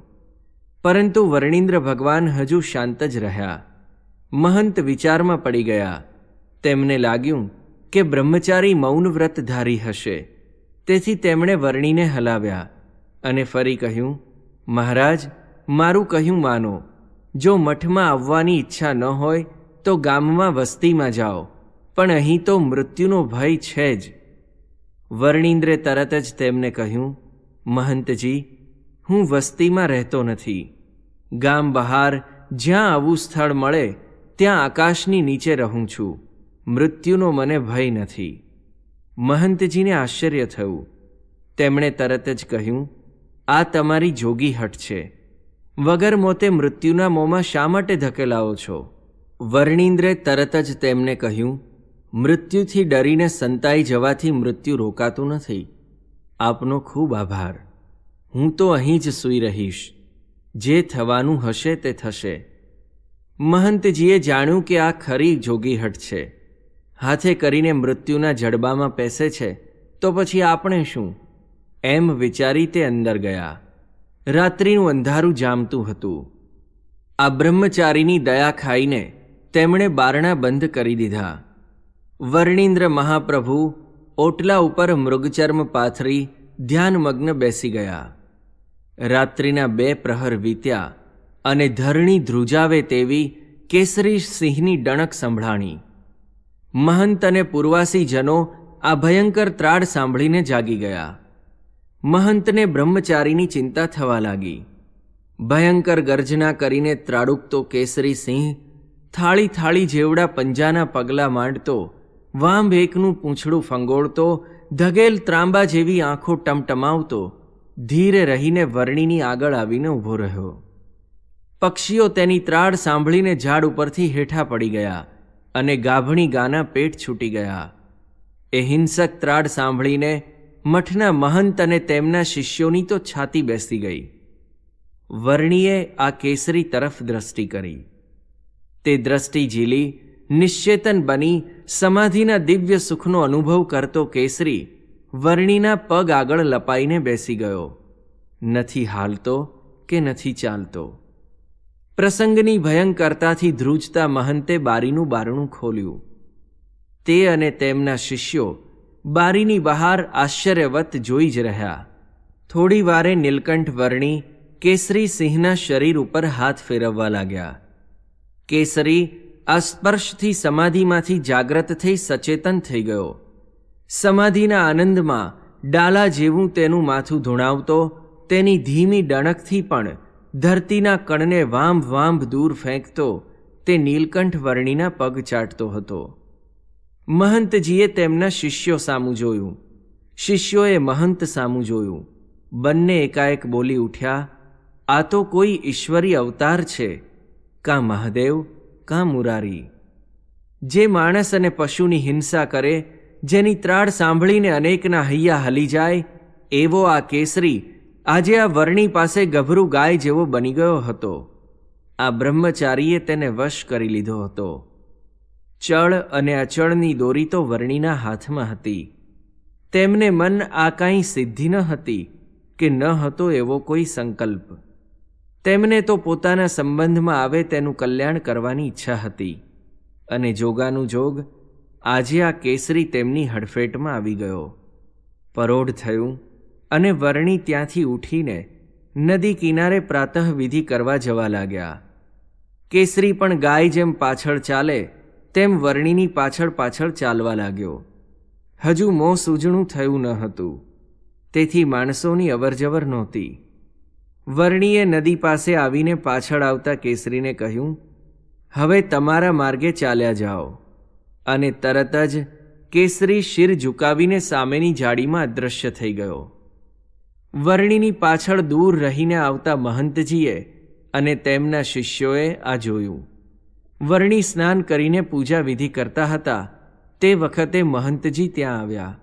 A: પરંતુ વર્ણિન્દ્ર ભગવાન હજુ શાંત જ રહ્યા. મહંત વિચારમાં પડી ગયા. તેમને લાગ્યું કે બ્રહ્મચારી મૌન વ્રતધારી હશે, તેથી તેમણે વર્ણિને હલાવ્યા અને ફરી કહ્યું, મહારાજ, મારું કહ્યું માનો. જો મઠમાં આવવાની ઈચ્છા ન હોય તો ગામમાં વસ્તીમાં જાઓ, પણ અહીં તો મૃત્યુનો ભય છે જ. વર્ણિન્દ્રે તરત જ તેમને કહ્યું, મહંતજી, હું વસ્તીમાં રહેતો નથી. ગામ બહાર જ્યાં આવું સ્થળ મળે ત્યાં આકાશની નીચે રહું છું. મૃત્યુનો મને ભય નથી. મહંતજીને આશ્ચર્ય થયું. તેમણે તરત જ કહ્યું, આ તમારી જોગી હઠ છે. વગર મોતે મૃત્યુના મોંમાં શા માટે ધકેલાઓ છો? વર્ણિન્દ્રે તરત જ તેમને કહ્યું, મૃત્યુથી ડરીને સંતાઈ જવાથી મૃત્યુ રોકાતું નથી. આપનો ખૂબ આભાર. હું તો અહીં જ સૂઈ રહીશ. જે થવાનું હશે તે થશે. મહંતજીએ જાણ્યું કે આ ખરી જોગીહટ છે. હાથે કરીને મૃત્યુના જડબામાં પેસે છે તો પછી આપણે શું? એમ વિચારી તે અંદર ગયા. રાત્રિનું અંધારું જામતું હતું. આ બ્રહ્મચારીની દયા ખાઈને તેમણે બારણા બંધ કરી દીધા. વર્ણિન્દ્ર મહાપ્રભુ ઓટલા ઉપર મૃગચર્મ પાથરી ધ્યાનમગ્ન બેસી ગયા. રાત્રિના 2 પ્રહર વીત્યા અને ધરણી ધ્રુજાવે તેવી કેસરી સિંહની ડણક સંભળાણી. મહંત અને પૂર્વાસીજનો આ ભયંકર ત્રાડ સાંભળીને જાગી ગયા. મહંતને બ્રહ્મચારીની ચિંતા થવા લાગી. ભયંકર ગર્જના કરીને ત્રાડુકતો કેસરી સિંહ થાળી થાળી જેવડા પંજાના પગલાં માંડતો, વાંભ એકનું પૂંછડું ફંગોળતો, ધગેલ ત્રાંબા જેવી આંખો ટમટમાવતો ધીરે રહીને વર્ણીની આગળ આવીને ઊભો રહ્યો. પક્ષીઓ તેની ત્રાડ સાંભળીને ઝાડ ઉપરથી હેઠા પડી ગયા અને ગાભણી ગાના પેટ છૂટી ગયા. એ હિંસક ત્રાડ સાંભળીને મઠના મહંત અને તેમના શિષ્યોની તો છાતી બેસી ગઈ. વર્ણીએ આ કેસરી તરફ દ્રષ્ટિ કરી. તે દ્રષ્ટિ ઝીલી નિશ્ચેતન બની સમાધિના દિવ્ય સુખનો અનુભવ કરતો કેસરી વર્ણીના પગ આગળ લપાઈને બેસી ગયો. નથી હાલતો કે નથી ચાલતો. પ્રસંગની ભયંકરતાથી ધ્રુજતા મહંતે બારીનું બારણું ખોલ્યું. તે અને તેમના શિષ્યો બારીની બહાર આશ્ચર્યવત જોઈ જ રહ્યા. થોડી વારે નીલકંઠ વર્ણી કેસરી સિંહના શરીર ઉપર હાથ ફેરવવા લાગ્યા. કેસરી આ સ્પર્શથી સમાધિમાંથી જાગ્રત થઈ સચેતન થઈ ગયો. સમાધિના આનંદમાં ડાલા જેવું તેનું માથું ધૂણાવતો તેની ધીમી ડણકથી પણ ધરતીના કણને વાંભ વાંભ દૂર ફેંકતો તે નીલકંઠ વર્ણીના પગ ચાટતો હતો. મહંતજીએ તેમના શિષ્યો સામું જોયું. શિષ્યોએ મહંત સામું જોયું. બંને એકાએક બોલી ઉઠ્યા, આ તો કોઈ ઈશ્વરી અવતાર છે, કાં મહાદેવ કાં મુરારી. જે માણસ અને પશુની હિંસા કરે, જેની ત્રાડ સાંભળીને અનેકના હૈયા હલી જાય, એવો આ કેસરી આજે આ વર્ણી પાસે ગભરું ગાય જેવો બની ગયો હતો. આ બ્રહ્મચારીએ તેને વશ કરી લીધો હતો. ચળ અને અચળની દોરી તો વર્ણીના હાથમાં હતી. તેમને મન આ કાંઈ સિદ્ધિ ન હતી કે ન હતો એવો કોઈ સંકલ્પ. તેમને તો પોતાના સંબંધમાં આવે તેનું કલ્યાણ કરવાની ઈચ્છા હતી. અને જોગાનું જોગ આજે આ કેસરી તેમની હડફેટમાં આવી ગયો. પરોઢ થયું અને વર્ણી ત્યાંથી ઉઠીને નદી કિનારે પ્રાતઃવિધિ કરવા જવા લાગ્યા. કેસરી પણ ગાય જેમ પાછળ ચાલે તેમ વર્ણીની પાછળ પાછળ ચાલવા લાગ્યો. હજુ મોં સૂજણું થયું ન હતું, તેથી માણસોની અવરજવર નહોતી. વર્ણીએ નદી પાસે આવીને પાછળ આવતા કેસરીને કહ્યું, હવે તમારા માર્ગે ચાલ્યા જાઓ. અને તરત જ કેસરી શિર ઝુકાવીને સામેની જાડીમાં અદૃશ્ય થઈ ગયો. વર્ણીની પાછળ દૂર રહીને આવતા મહંતજીએ અને તેમના શિષ્યોએ આ જોયું. વર્ણી સ્નાન કરીને પૂજા વિધિ કરતા હતા તે વખતે મહંતજી ત્યાં આવ્યા.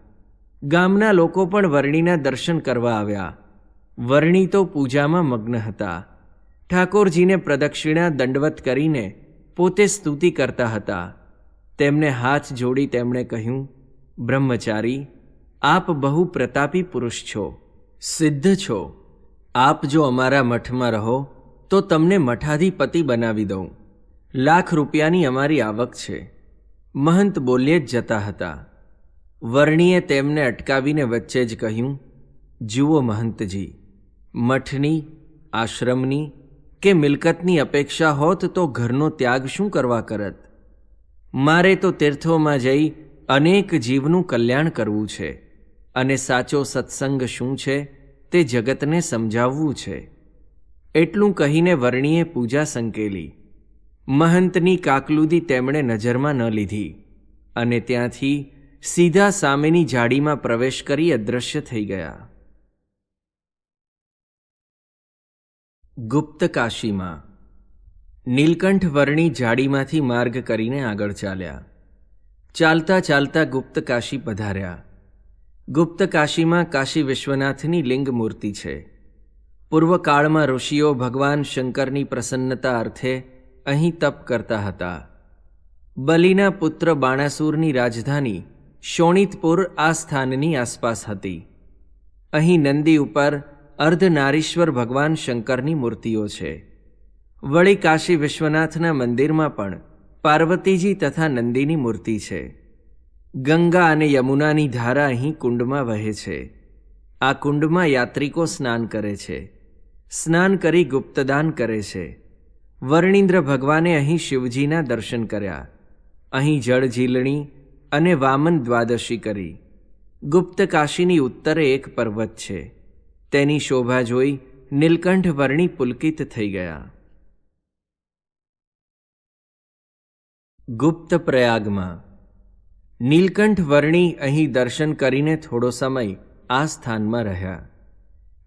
A: ગામના લોકો પણ વર્ણીના દર્શન કરવા આવ્યા. વર્ણી તો પૂજામાં મગ્ન હતા. ઠાકોરજીને પ્રદક્ષિણા દંડવત કરીને પોતે સ્તુતિ કરતા હતા. તેમને હાથ જોડી તેમણે કહ્યું, બ્રહ્મચારી, આપ બહુ પ્રતાપી પુરુષ છો, સિદ્ધ છો. આપ જો અમારા મઠમાં રહો તો તમને મઠાધિપતિ બનાવી દઉં. લાખ રૂપિયાની અમારી આવક છે. મહંત બોલ્યે જ જતા હતા. વર્ણીએ તેમને અટકાવીને વચ્ચે જ કહ્યું, જુઓ મહંતજી, મઠની, આશ્રમની કે મિલકતની અપેક્ષા હોત તો ઘરનો ત્યાગ શું કરવા કરત? મારે તો તીર્થોમાં જઈ અનેક જીવનું કલ્યાણ કરવું છે અને સાચો સત્સંગ શું છે તે જગતને સમજાવવું છે. એટલું કહીને વર્ણીએ પૂજા સંકેલી. મહંતની કાકલુદી તેમણે નજરમાં ન લીધી અને ત્યાંથી સીધા સામેની જાડીમાં પ્રવેશ કરી અદૃશ્ય થઈ ગયા. ગુપ્ત કાશીમાં નીલકંઠ વર્ણી જાડીમાંથી માર્ગ કરીને આગળ ચાલ્યા. ચાલતા ચાલતા ગુપ્ત કાશી પધાર્યા. ગુપ્ત કાશીમાં કાશી વિશ્વનાથની લિંગ મૂર્તિ છે. પૂર્વકાળમાં ઋષિઓ ભગવાન શંકરની પ્રસન્નતા અર્થે અહીં તપ કરતા હતા. બલિના પુત્ર બાણાસુરની રાજધાની શોણિતપુર આ સ્થાનની આસપાસ હતી. અહીં નંદી ઉપર અર્ધનારીશ્વર ભગવાન શંકરની મૂર્તિઓ છે. વળી કાશી વિશ્વનાથના મંદિરમાં પણ પાર્વતીજી તથા નંદીની મૂર્તિ છે. ગંગા અને યમુનાની ધારા અહીં કુંડમાં વહે છે. આ કુંડમાં યાત્રિકો સ્નાન કરે છે. સ્નાન કરી ગુપ્તદાન કરે છે. વર્ણિન્દ્ર ભગવાને અહીં શિવજીના દર્શન કર્યા. અહીં જળ ઝીલણી અને વામન દ્વાદશી કરી. ગુપ્ત કાશીની ઉત્તરે એક પર્વત છે. તેની શોભા જોઈ નીલકંઠ વર્ણી પુલકિત થઈ ગયા. ગુપ્ત પ્રયાગમાં નીલકંઠ વર્ણી અહીં દર્શન કરીને થોડો સમય આ સ્થાનમાં રહ્યા.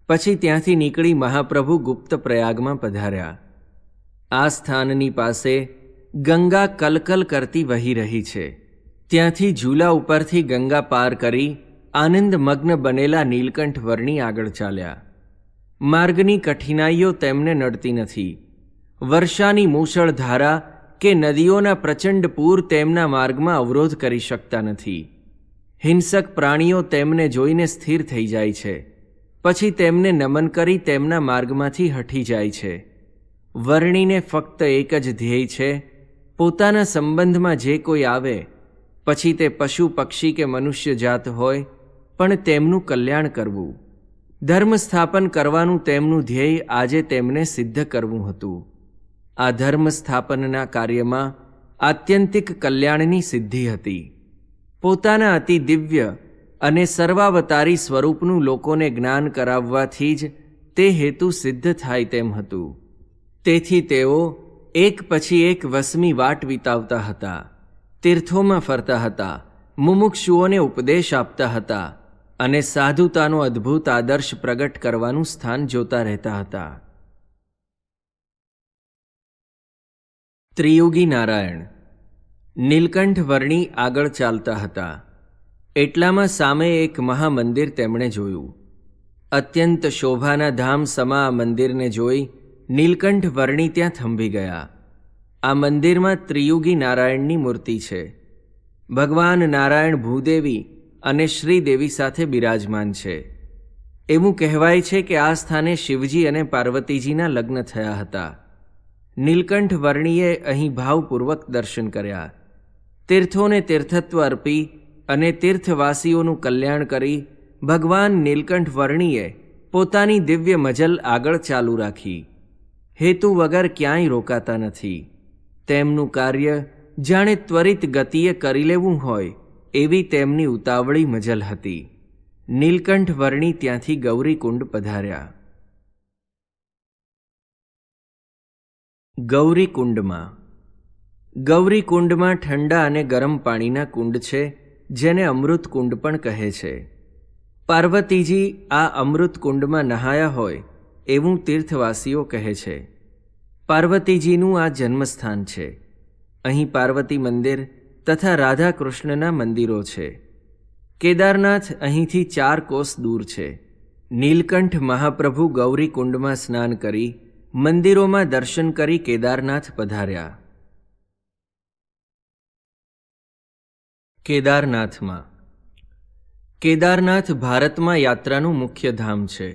A: પછી ત્યાંથી નીકળી મહાપ્રભુ ગુપ્ત પ્રયાગમાં પધાર્યા. આ સ્થાનની પાસે ગંગા કલકલ કરતી વહી રહી છે. ત્યાંથી ઝૂલા ઉપરથી ગંગા પાર કરી આનંદમગ્ન બનેલા નીલકંઠ વર્ણી આગળ ચાલ્યા. માર્ગની કઠિનાઈઓ તેમને નડતી નથી. વર્ષાની મૂષળધારા કે નદીઓના પ્રચંડ પૂર તેમના માર્ગમાં અવરોધ કરી શકતા નથી. હિંસક પ્રાણીઓ તેમને જોઈને સ્થિર થઈ જાય છે. પછી તેમને નમન કરી તેમના માર્ગમાંથી હટી જાય છે. વર્ણીને ફક્ત એક જ ધ્યેય છે, પોતાના સંબંધમાં જે કોઈ આવે, પછી તે પશુ પક્ષી કે મનુષ્ય જાત હોય, પણ તેમનું કલ્યાણ કરવું. ધર્મ સ્થાપન કરવાનું તેમનું ધ્યેય આજે તેમને સિદ્ધ કરવું હતું. આ ધર્મ સ્થાપનના કાર્યમાં આત્યંતિક કલ્યાણની સિદ્ધિ હતી. પોતાના અતિ દિવ્ય અને સર્વાવતારી સ્વરૂપનું લોકોને જ્ઞાન કરાવવાથી જ તે હેતુ સિદ્ધ થાય તેમ હતું. તેથી તેઓ એક પછી એક વસમી વાટ વિતાવતા હતા. તીર્થોમાં ફરતા હતા, મુમુક્ષુઓને ઉપદેશ આપતા હતા અને સાધુતાનો અદ્ભુત આદર્શ પ્રગટ કરવાનું સ્થાન જોતા રહેતા હતા. ત્રિયુગી નારાયણ નીલકંઠ વર્ણી આગળ ચાલતા હતા. એટલામાં સામે એક મહામંદિર તેમણે જોયું. અત્યંત શોભાના ધામ સમા આ મંદિરને જોઈ નીલકંઠ વર્ણી ત્યાં થંભી ગયા. આ મંદિરમાં ત્રિયુગી નારાયણની મૂર્તિ છે. ભગવાન નારાયણ ભૂદેવી અને શ્રીદેવી સાથે બિરાજમાન છે. એવું કહેવાય છે કે આ સ્થાને શિવજી અને પાર્વતીજીના લગ્ન થયા હતા. નીલકંઠ વર્ણીએ અહીં ભાવપૂર્વક દર્શન કર્યા. તીર્થોને તીર્થત્વ અર્પી અને તીર્થવાસીઓનું કલ્યાણ કરી ભગવાન નીલકંઠ વર્ણીએ પોતાની દિવ્ય મજલ આગળ ચાલુ રાખી. હેતુ વગર ક્યાંય રોકાતા નથી. તેમનું કાર્ય જાણે ત્વરિત ગતિએ કરી લેવું હોય એવી તેમની ઉતાવળી મજલ હતી. નીલકંઠ વર્ણી ત્યાંથી ગૌરીકુંડ પધાર્યા. ગૌરીકુંડમાં ઠંડા અને ગરમ પાણીના કુંડ છે, જેને અમૃત કુંડ પણ કહે છે. પાર્વતીજી આ અમૃત કુંડમાં નહાયા હોય એવું તીર્થવાસીઓ કહે છે. પાર્વતીજીનું આ જન્મસ્થાન છે. અહીં પાર્વતી મંદિર તથા રાધા કૃષ્ણના મંદિરો છે. કેદારનાથ અહીંથી 4 કોસ દૂર છે. નીલકંઠ મહાપ્રભુ ગૌરીકુંડમાં સ્નાન કરી મંદિરોમાં દર્શન કરી કેદારનાથ પધાર્યા. કેદારનાથ ભારતમાં યાત્રાનું મુખ્ય ધામ છે.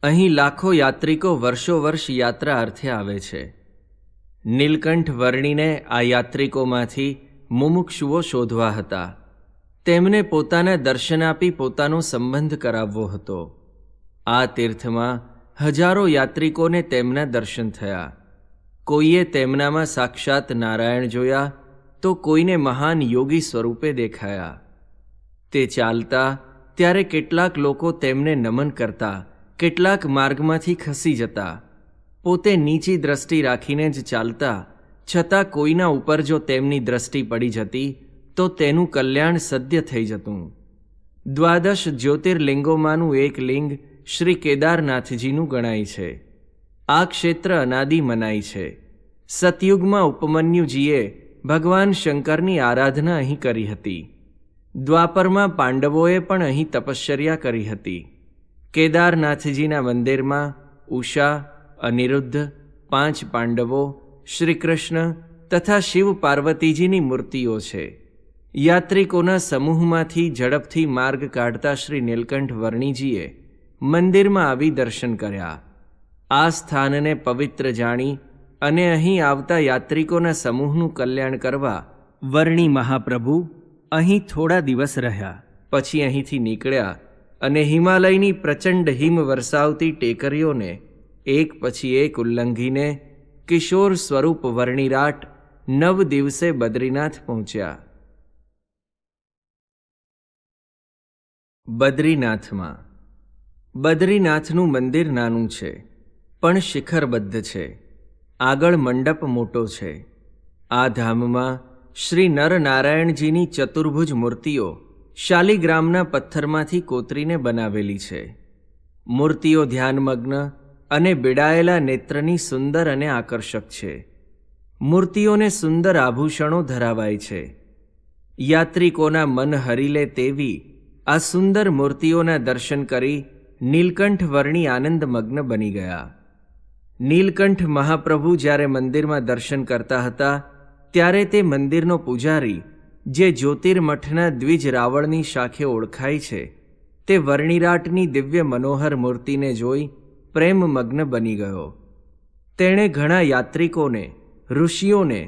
A: અહીં લાખો યાત્રિકો વર્ષો વર્ષ યાત્રા અર્થે આવે છે. નીલકંઠ વર્ણીને આ યાત્રિકોમાંથી મુમુક્ષુઓ શોધવા હતા. તેમને પોતાના દર્શન આપી પોતાનો સંબંધ કરાવવો હતો. આ તીર્થમાં હજારો યાત્રિકોને તેમના દર્શન થયા. કોઈએ તેમનામાં સાક્ષાત નારાયણ જોયા, તો કોઈને મહાન યોગી સ્વરૂપે દેખાયા. તે ચાલતા ત્યારે કેટલાક લોકો તેમને નમન કરતા, કેટલાક માર્ગમાંથી ખસી જતા. પોતે નીચી દ્રષ્ટિ રાખીને જ ચાલતા, છતાં કોઈના ઉપર જો તેમની દ્રષ્ટિ પડી જતી તો તેનું કલ્યાણ સદ્ય થઈ જતું. 12 જ્યોતિર્લિંગોમાંનું એક લિંગ શ્રી કેદારનાથજીનું ગણાય છે. આ ક્ષેત્ર અનાદિ મનાય છે. સતયુગમાં ઉપમન્યુજીએ ભગવાન શંકરની આરાધના અહીં કરી હતી. દ્વાપરમાં પાંડવોએ પણ અહીં તપશ્ચર્યા કરી હતી. કેદારનાથજીના મંદિરમાં ઉષા, અનિરુદ્ધ, 5 પાંડવો, શ્રી કૃષ્ણ તથા શિવ પાર્વતીજીની મૂર્તિઓ છે. યાત્રિકોના સમૂહમાંથી ઝડપથી માર્ગ કાઢતા શ્રી નીલકંઠ વર્ણીજીએ મંદિરમાં આવી દર્શન કર્યા. આ સ્થાનને પવિત્ર જાણી અને અહીં આવતા યાત્રિકોના સમૂહનું કલ્યાણ કરવા વર્ણી મહાપ્રભુ અહીં થોડા દિવસ રહ્યા. પછી અહીંથી નીકળ્યા અને હિમાલયની પ્રચંડ હિમ વરસાવતી ટેકરીઓને એક પછી એક ઉલ્લંઘીને કિશોર સ્વરૂપ વર્ણિરાટ 9 દિવસે બદ્રીનાથ પહોંચ્યા. બદ્રીનાથમાં બદ્રીનાથનું મંદિર નાનું છે પણ શિખરબદ્ધ છે. આગળ મંડપ મોટો છે. આ ધામમાં શ્રી નરનારાયણજીની ચતુર્ભુજ મૂર્તિઓ શાલિગ્રામના પથ્થરમાંથી કોતરીને બનાવેલી છે. મૂર્તિઓ ધ્યાનમગ્ન અને બિડાયેલા નેત્રની સુંદર અને આકર્ષક છે. મૂર્તિઓને સુંદર આભૂષણો ધરાવાય છે. યાત્રિકોના મન હરી લે તેવી આ સુંદર મૂર્તિઓના દર્શન કરી નીલકંઠ વર્ણી આનંદમગ્ન બની ગયા. નીલકંઠ મહાપ્રભુ જ્યારે મંદિરમાં દર્શન કરતા હતા ત્યારે તે મંદિરનો પૂજારી, જે જ્યોતિર્મઠના દ્વિજ રાવળની શાખે ઓળખાય છે, તે વર્ણિરાટની દિવ્ય મનોહર મૂર્તિને જોઈ પ્રેમમગ્ન બની ગયો. તેણે ઘણા યાત્રિકોને, ઋષિઓને,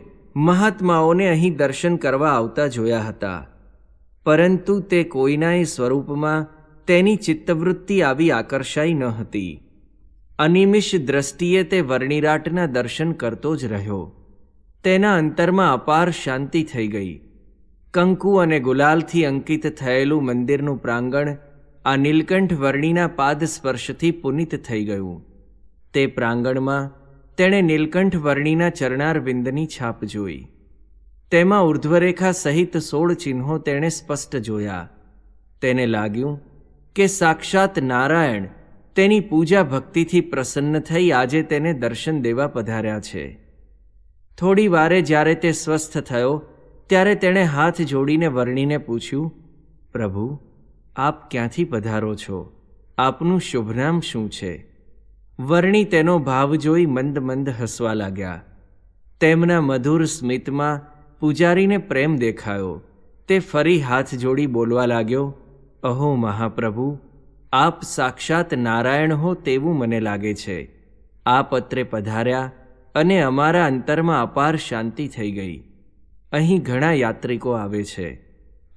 A: મહાત્માઓને અહીં દર્શન કરવા આવતા જોયા હતા, પરંતુ તે કોઈનાય સ્વરૂપમાં તેની ચિત્તવૃત્તિ આવી આકર્ષાઈ ન હતી. અનિમિષ દ્રષ્ટિએ તે વર્ણિરાટના દર્શન કરતો જ રહ્યો. તેના અંતરમાં અપાર શાંતિ થઈ ગઈ. કંકુ અને ગુલાલથી અંકિત થયેલું મંદિરનું પ્રાંગણ આ નીલકંઠ વર્ણીના પાદ સ્પર્શથી પુનિત થઈ ગયું. તે પ્રાંગણમાં તેણે નીલકંઠ વર્ણીના ચરણારવિંદની છાપ જોઈ. તેમાં ઉર્ધ્વરેખા સહિત 16 ચિહ્નો તેણે સ્પષ્ટ જોયા. તેને લાગ્યું કે સાક્ષાત નારાયણ તેની પૂજા ભક્તિથી પ્રસન્ન થઈ આજે તેને દર્શન દેવા પધાર્યા છે. થોડી વારે જ્યારે તે સ્વસ્થ થયો ત્યારે તેણે હાથ જોડીને વર્ણીને પૂછ્યું, પ્રભુ, આપ ક્યાંથી પધારો છો? આપનું શુભનામ શું છે? વર્ણી તેનો ભાવ જોઈ મંદ મંદ હસવા લાગ્યા. તેમના મધુર સ્મિતમાં પૂજારીને પ્રેમ દેખાયો. તે ફરી હાથ જોડી બોલવા લાગ્યો, અહો મહાપ્રભુ, આપ સાક્ષાત નારાયણ હો તેવું મને લાગે છે. આપ અત્રે પધાર્યા અને અમારા અંતરમાં અપાર શાંતિ થઈ ગઈ. અહીં ઘણા યાત્રિકો આવે છે,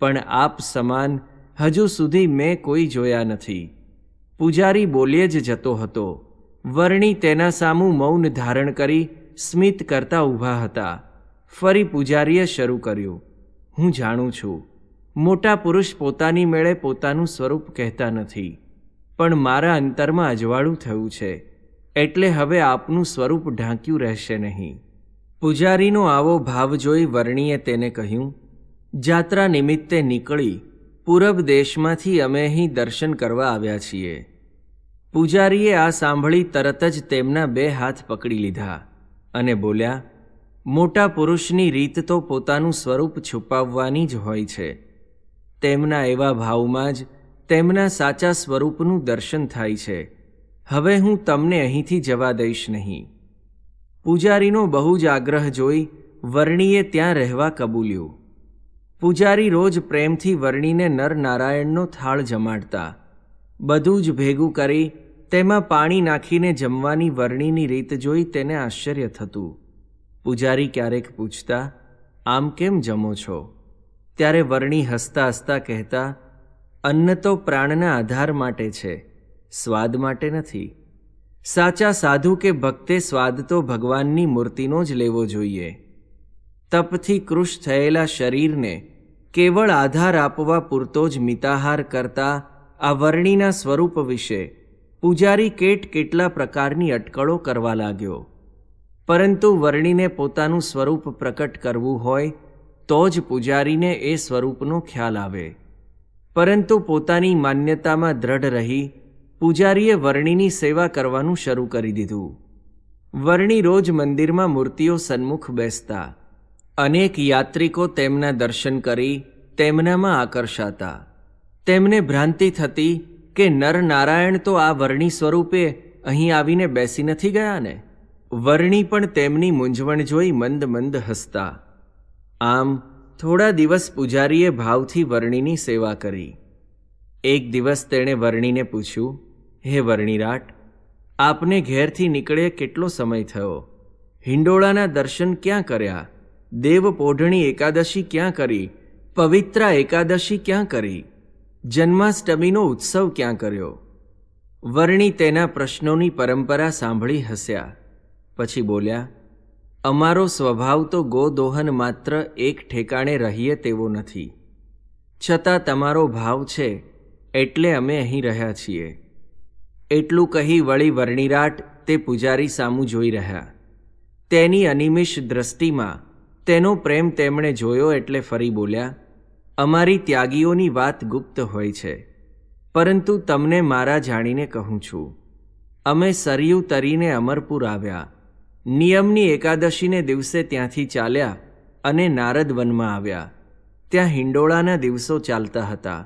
A: પણ આપ સમાન હજુ સુધી મેં કોઈ જોયા નથી. પૂજારી બોલ્યે જ જતો હતો. વર્ણી તેના સામું મૌન ધારણ કરી સ્મિત કરતા ઊભા હતા. ફરી પૂજારીએ શરૂ કર્યું, હું જાણું છું, મોટા પુરુષ પોતાની મેળે પોતાનું સ્વરૂપ કહેતા નથી, પણ મારા અંતરમાં અજવાળું થયું છે, એટલે હવે આપનું સ્વરૂપ ઢાંક્યું રહેશે નહીં. પૂજારીનો આવો ભાવ જોઈ વર્ણીએ તેને કહ્યું, જાત્રા નિમિત્તે નીકળી પૂરબ દેશમાંથી અમે અહીં દર્શન કરવા આવ્યા છીએ. પૂજારીએ આ સાંભળી તરત જ તેમના 2 હાથ પકડી લીધા અને બોલ્યા, મોટા પુરુષની રીત તો પોતાનું સ્વરૂપ છુપાવવાની જ હોય છે. તેમના એવા ભાવમાં જ તેમના સાચા સ્વરૂપનું દર્શન થાય છે. હવે હું તમને અહીંથી જવા દઈશ નહીં. પૂજારીનો બહુ જ આગ્રહ જોઈ વર્ણીએ ત્યાં રહેવા કબૂલ્યું. પૂજારી રોજ પ્રેમથી વર્ણીને નરનારાયણનો થાળ જમાડતા. બધું જ ભેગું કરી તેમાં પાણી નાખીને જમવાની વર્ણીની રીત જોઈ તેને આશ્ચર્ય થતું. પૂજારી ક્યારેક પૂછતા, આમ કેમ જમો છો? ત્યારે વર્ણી હસતા હસતા કહેતા, અન્ન તો પ્રાણના આધાર માટે છે, સ્વાદ માટે નથી. સાચા સાધુ કે ભક્તે સ્વાદ તો ભગવાનની મૂર્તિનો જ લેવો જોઈએ. તપથી કૃશ થયેલા શરીરને કેવળ આધાર આપવા પૂરતો જ મિતાહાર કરતા આ વર્ણીના સ્વરૂપ વિશે પૂજારી કેટલા પ્રકારની અટકળો કરવા લાગ્યો. પરંતુ વર્ણીને પોતાનું સ્વરૂપ પ્રકટ કરવું હોય તો જ પૂજારીને એ સ્વરૂપનો ખ્યાલ આવે. પરંતુ પોતાની માન્યતામાં દ્રઢ રહી પૂજારીએ વર્ણીની સેવા કરવાનું શરૂ કરી દીધું. વર્ણી રોજ મંદિરમાં મૂર્તિઓ સન્મુખ બેસતા. અનેક યાત્રિકો તેમના દર્શન કરી તેમનામાં આકર્ષાતા. તેમને ભ્રાંતિ થતી કે નરનારાયણ તો આ વર્ણી સ્વરૂપે અહીં આવીને બેસી નથી ગયા ને? વર્ણી પણ તેમની મૂંઝવણ જોઈ મંદ મંદ હસતા. આમ થોડા દિવસ પૂજારીએ ભાવથી વર્ણીની સેવા કરી. એક દિવસ તેણે વર્ણીને પૂછ્યું, હે વર્ણીરાટ, આપને ઘેરથી નીકળે કેટલો સમય થયો? હિંડોળાના દર્શન ક્યાં કર્યા? દેવપોઢણી એકાદશી ક્યાં કરી? પવિત્રા એકાદશી ક્યાં કરી? જન્માષ્ટમીનો ઉત્સવ ક્યાં કર્યો? વર્ણી તેના પ્રશ્નોની પરંપરા સાંભળી હસ્યા. પછી બોલ્યા, અમારો સ્વભાવ તો ગોદોહન માત્ર એક ઠેકાણે રહીએ તેવો નથી. છતાં તમારો ભાવ છે એટલે અમે અહીં રહ્યા છીએ. એટલું કહી વળી વર્ણીરાટ તે પૂજારી સામું જોઈ રહ્યા. તેની અનિમિષ દ્રષ્ટિમાં તેનો પ્રેમ તેમણે જોયો એટલે ફરી બોલ્યા, અમારી ત્યાગીઓની વાત ગુપ્ત હોય છે, પરંતુ તમને મારા જાણીને કહું છું. અમે સરયુ તરીને અમરપુર આવ્યા. નિયમની એકાદશીને દિવસે ત્યાંથી ચાલ્યા અને નારદ વનમાં આવ્યા. ત્યાં હિંડોળાના દિવસો ચાલતા હતા.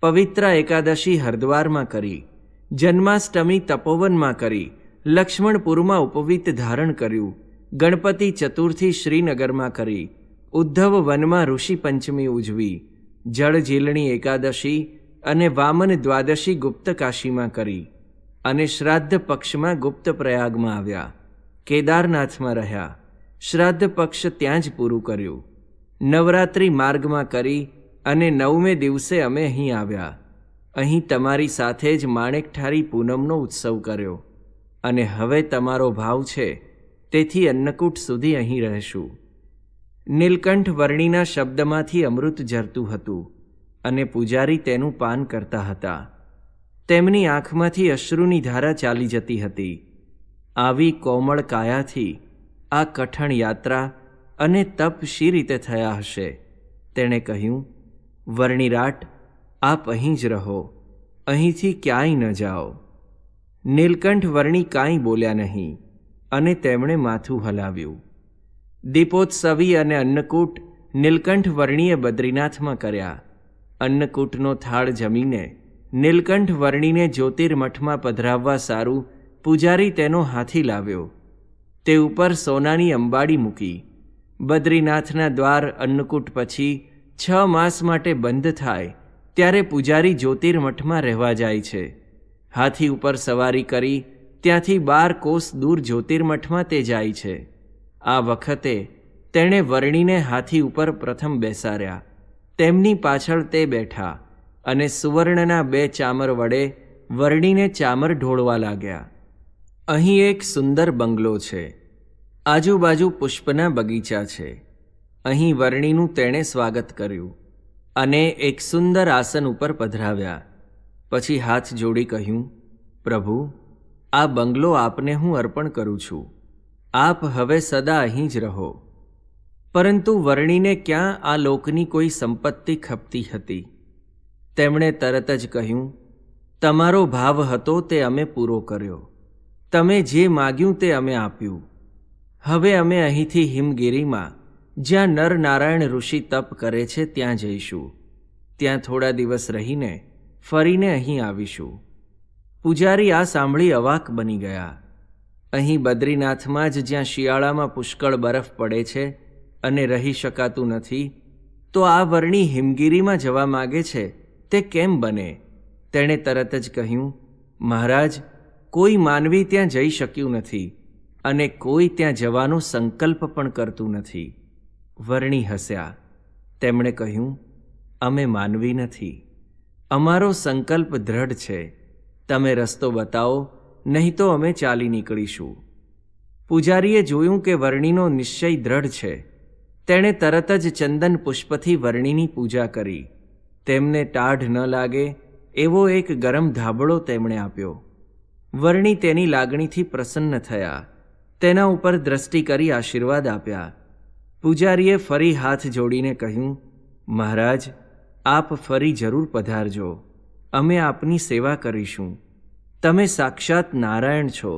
A: પવિત્રા એકાદશી હરદ્વારમાં કરી, જન્માષ્ટમી તપોવનમાં કરી, લક્ષ્મણપુરમાં ઉપવીત ધારણ કર્યું, ગણપતિ ચતુર્થી શ્રીનગરમાં કરી, ઉદ્ધવ વનમાં ઋષિ પંચમી ઉજવી, જળ ઝીલણી એકાદશી અને વામન દ્વાદશી ગુપ્ત કાશીમાં કરી, અને શ્રાદ્ધ પક્ષમાં ગુપ્ત પ્રયાગમાં આવ્યા. કેદારનાથમાં રહ્યા. શ્રાદ્ધ પક્ષ ત્યાં જ પૂરું કર્યું. નવરાત્રિ માર્ગમાં કરી અને 9મે દિવસે અમે અહીં આવ્યા. અહીં તમારી સાથે જ માણેકઠારી પૂનમનો ઉત્સવ કર્યો. અને હવે તમારો ભાવ છે તેથી અન્નકૂટ સુધી અહીં રહેશું. નીલકંઠ વર્ણીના શબ્દમાંથી અમૃત ઝરતું હતું અને પૂજારી તેનું પાન કરતા હતા. તેમની આંખમાંથી અશ્રુની ધારા ચાલી જતી હતી. આવી કોમળ કાયાથી આ કઠણ યાત્રા અને તપ શી રીતે થયા હશે? તેણે કહ્યું, વર્ણીરાટ, આપ અહીં જ રહો, અહીંથી ક્યાંય ન જાઓ. નીલકંઠ વર્ણી કાંઈ બોલ્યા નહીં અને તેમણે માથું હલાવ્યું. દીપોત્સવી અને અન્નકૂટ નીલકંઠ વર્ણીએ બદ્રીનાથમાં કર્યા. અન્નકૂટનો થાળ જમીને નીલકંઠ વર્ણીને જ્યોતિર્મઠમાં પધરાવવા સારું પૂજારી તેનો હાથી લાવ્યો. તે ઉપર સોનાની અંબાડી મૂકી. બદ્રીનાથના દ્વાર અન્નકૂટ પછી 6 માસ માટે બંધ થાય ત્યારે પૂજારી જ્યોતિર્મઠમાં રહેવા જાય છે. હાથી ઉપર સવારી કરી ત્યાંથી 12 કોસ દૂર જ્યોતિર્મઠમાં તે જાય છે. આ વખતે તેણે વર્ણીને હાથી ઉપર પ્રથમ બેસાડ્યા. તેમની પાછળ તે બેઠા અને સુવર્ણના 2 ચામર વડે વર્ણીને ચામર ઢોળવા લાગ્યા. અહીં એક સુંદર બંગલો છે. આજુબાજુ પુષ્પના બગીચા છે. અહીં વર્ણીનું તેણે સ્વાગત કર્યું અને એક સુંદર આસન ઉપર પધરાવ્યા. પછી હાથ જોડી કહ્યું, પ્રભુ, આ બંગલો આપને હું અર્પણ કરું છું. આપ હવે સદા અહીં જ રહો. પરંતુ વર્ણીને ક્યાં આ લોકની કોઈ સંપત્તિ ખપતી હતી. તેમણે તરત જ કહ્યું, તમારો ભાવ હતો તે અમે પૂરો કર્યો. તમે જે માગ્યું તે અમે આપ્યું. હવે અમે અહીંથી હિમગીરીમાં જ્યાં નરનારાયણ ઋષિ તપ કરે છે ત્યાં જઈશું. ત્યાં થોડા દિવસ રહીને ફરીને અહીં આવીશું. પૂજારી આ સાંભળી અવાક બની ગયા. અહીં બદ્રીનાથમાં જ જ્યાં શિયાળામાં પુષ્કળ બરફ પડે છે અને રહી શકાતું નથી, તો આ વર્ણી હિમગીરીમાં જવા માગે છે તે કેમ બને? તેણે તરત જ કહ્યું, મહારાજ, કોઈ માનવી ત્યાં જઈ શક્યું નથી અને કોઈ ત્યાં જવાનો સંકલ્પ પણ કરતું નથી. વર્ણી હસ્યા. તેમણે કહ્યું, અમે માનવી નથી. અમારો સંકલ્પ દ્રઢ છે. તમે રસ્તો બતાવો, નહીં તો અમે ચાલી નીકળીશું. પૂજારીએ જોયું કે વર્ણીનો નિશ્ચય દ્રઢ છે. તેણે તરત જ ચંદન પુષ્પથી વર્ણીની પૂજા કરી. તેમને ટાઢ ન લાગે એવો એક ગરમ ધાબળો તેમણે આપ્યો. વર્ણી તેની લાગણીથી પ્રસન્ન થયા. તેના ઉપર દ્રષ્ટિ કરી આશીર્વાદ આપ્યા. પૂજારીએ ફરી હાથ જોડીને કહ્યું, મહારાજ, આપ ફરી જરૂર પધારજો. અમે આપની સેવા કરીશું. તમે સાક્ષાત નારાયણ છો,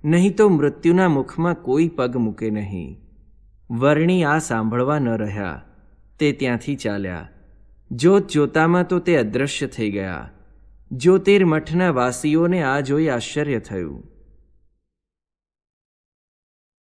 A: નહીં તો મૃત્યુના મુખમાં કોઈ પગ મૂકે નહીં. વર્ણી આ સાંભળવા ન રહ્યા. તે ત્યાંથી ચાલ્યા. જોત જોતામાં તો તે અદૃશ્ય થઈ ગયા. જ્યોતિર્મઠના વાસીઓને આ જોઈ આશ્ચર્ય થયું.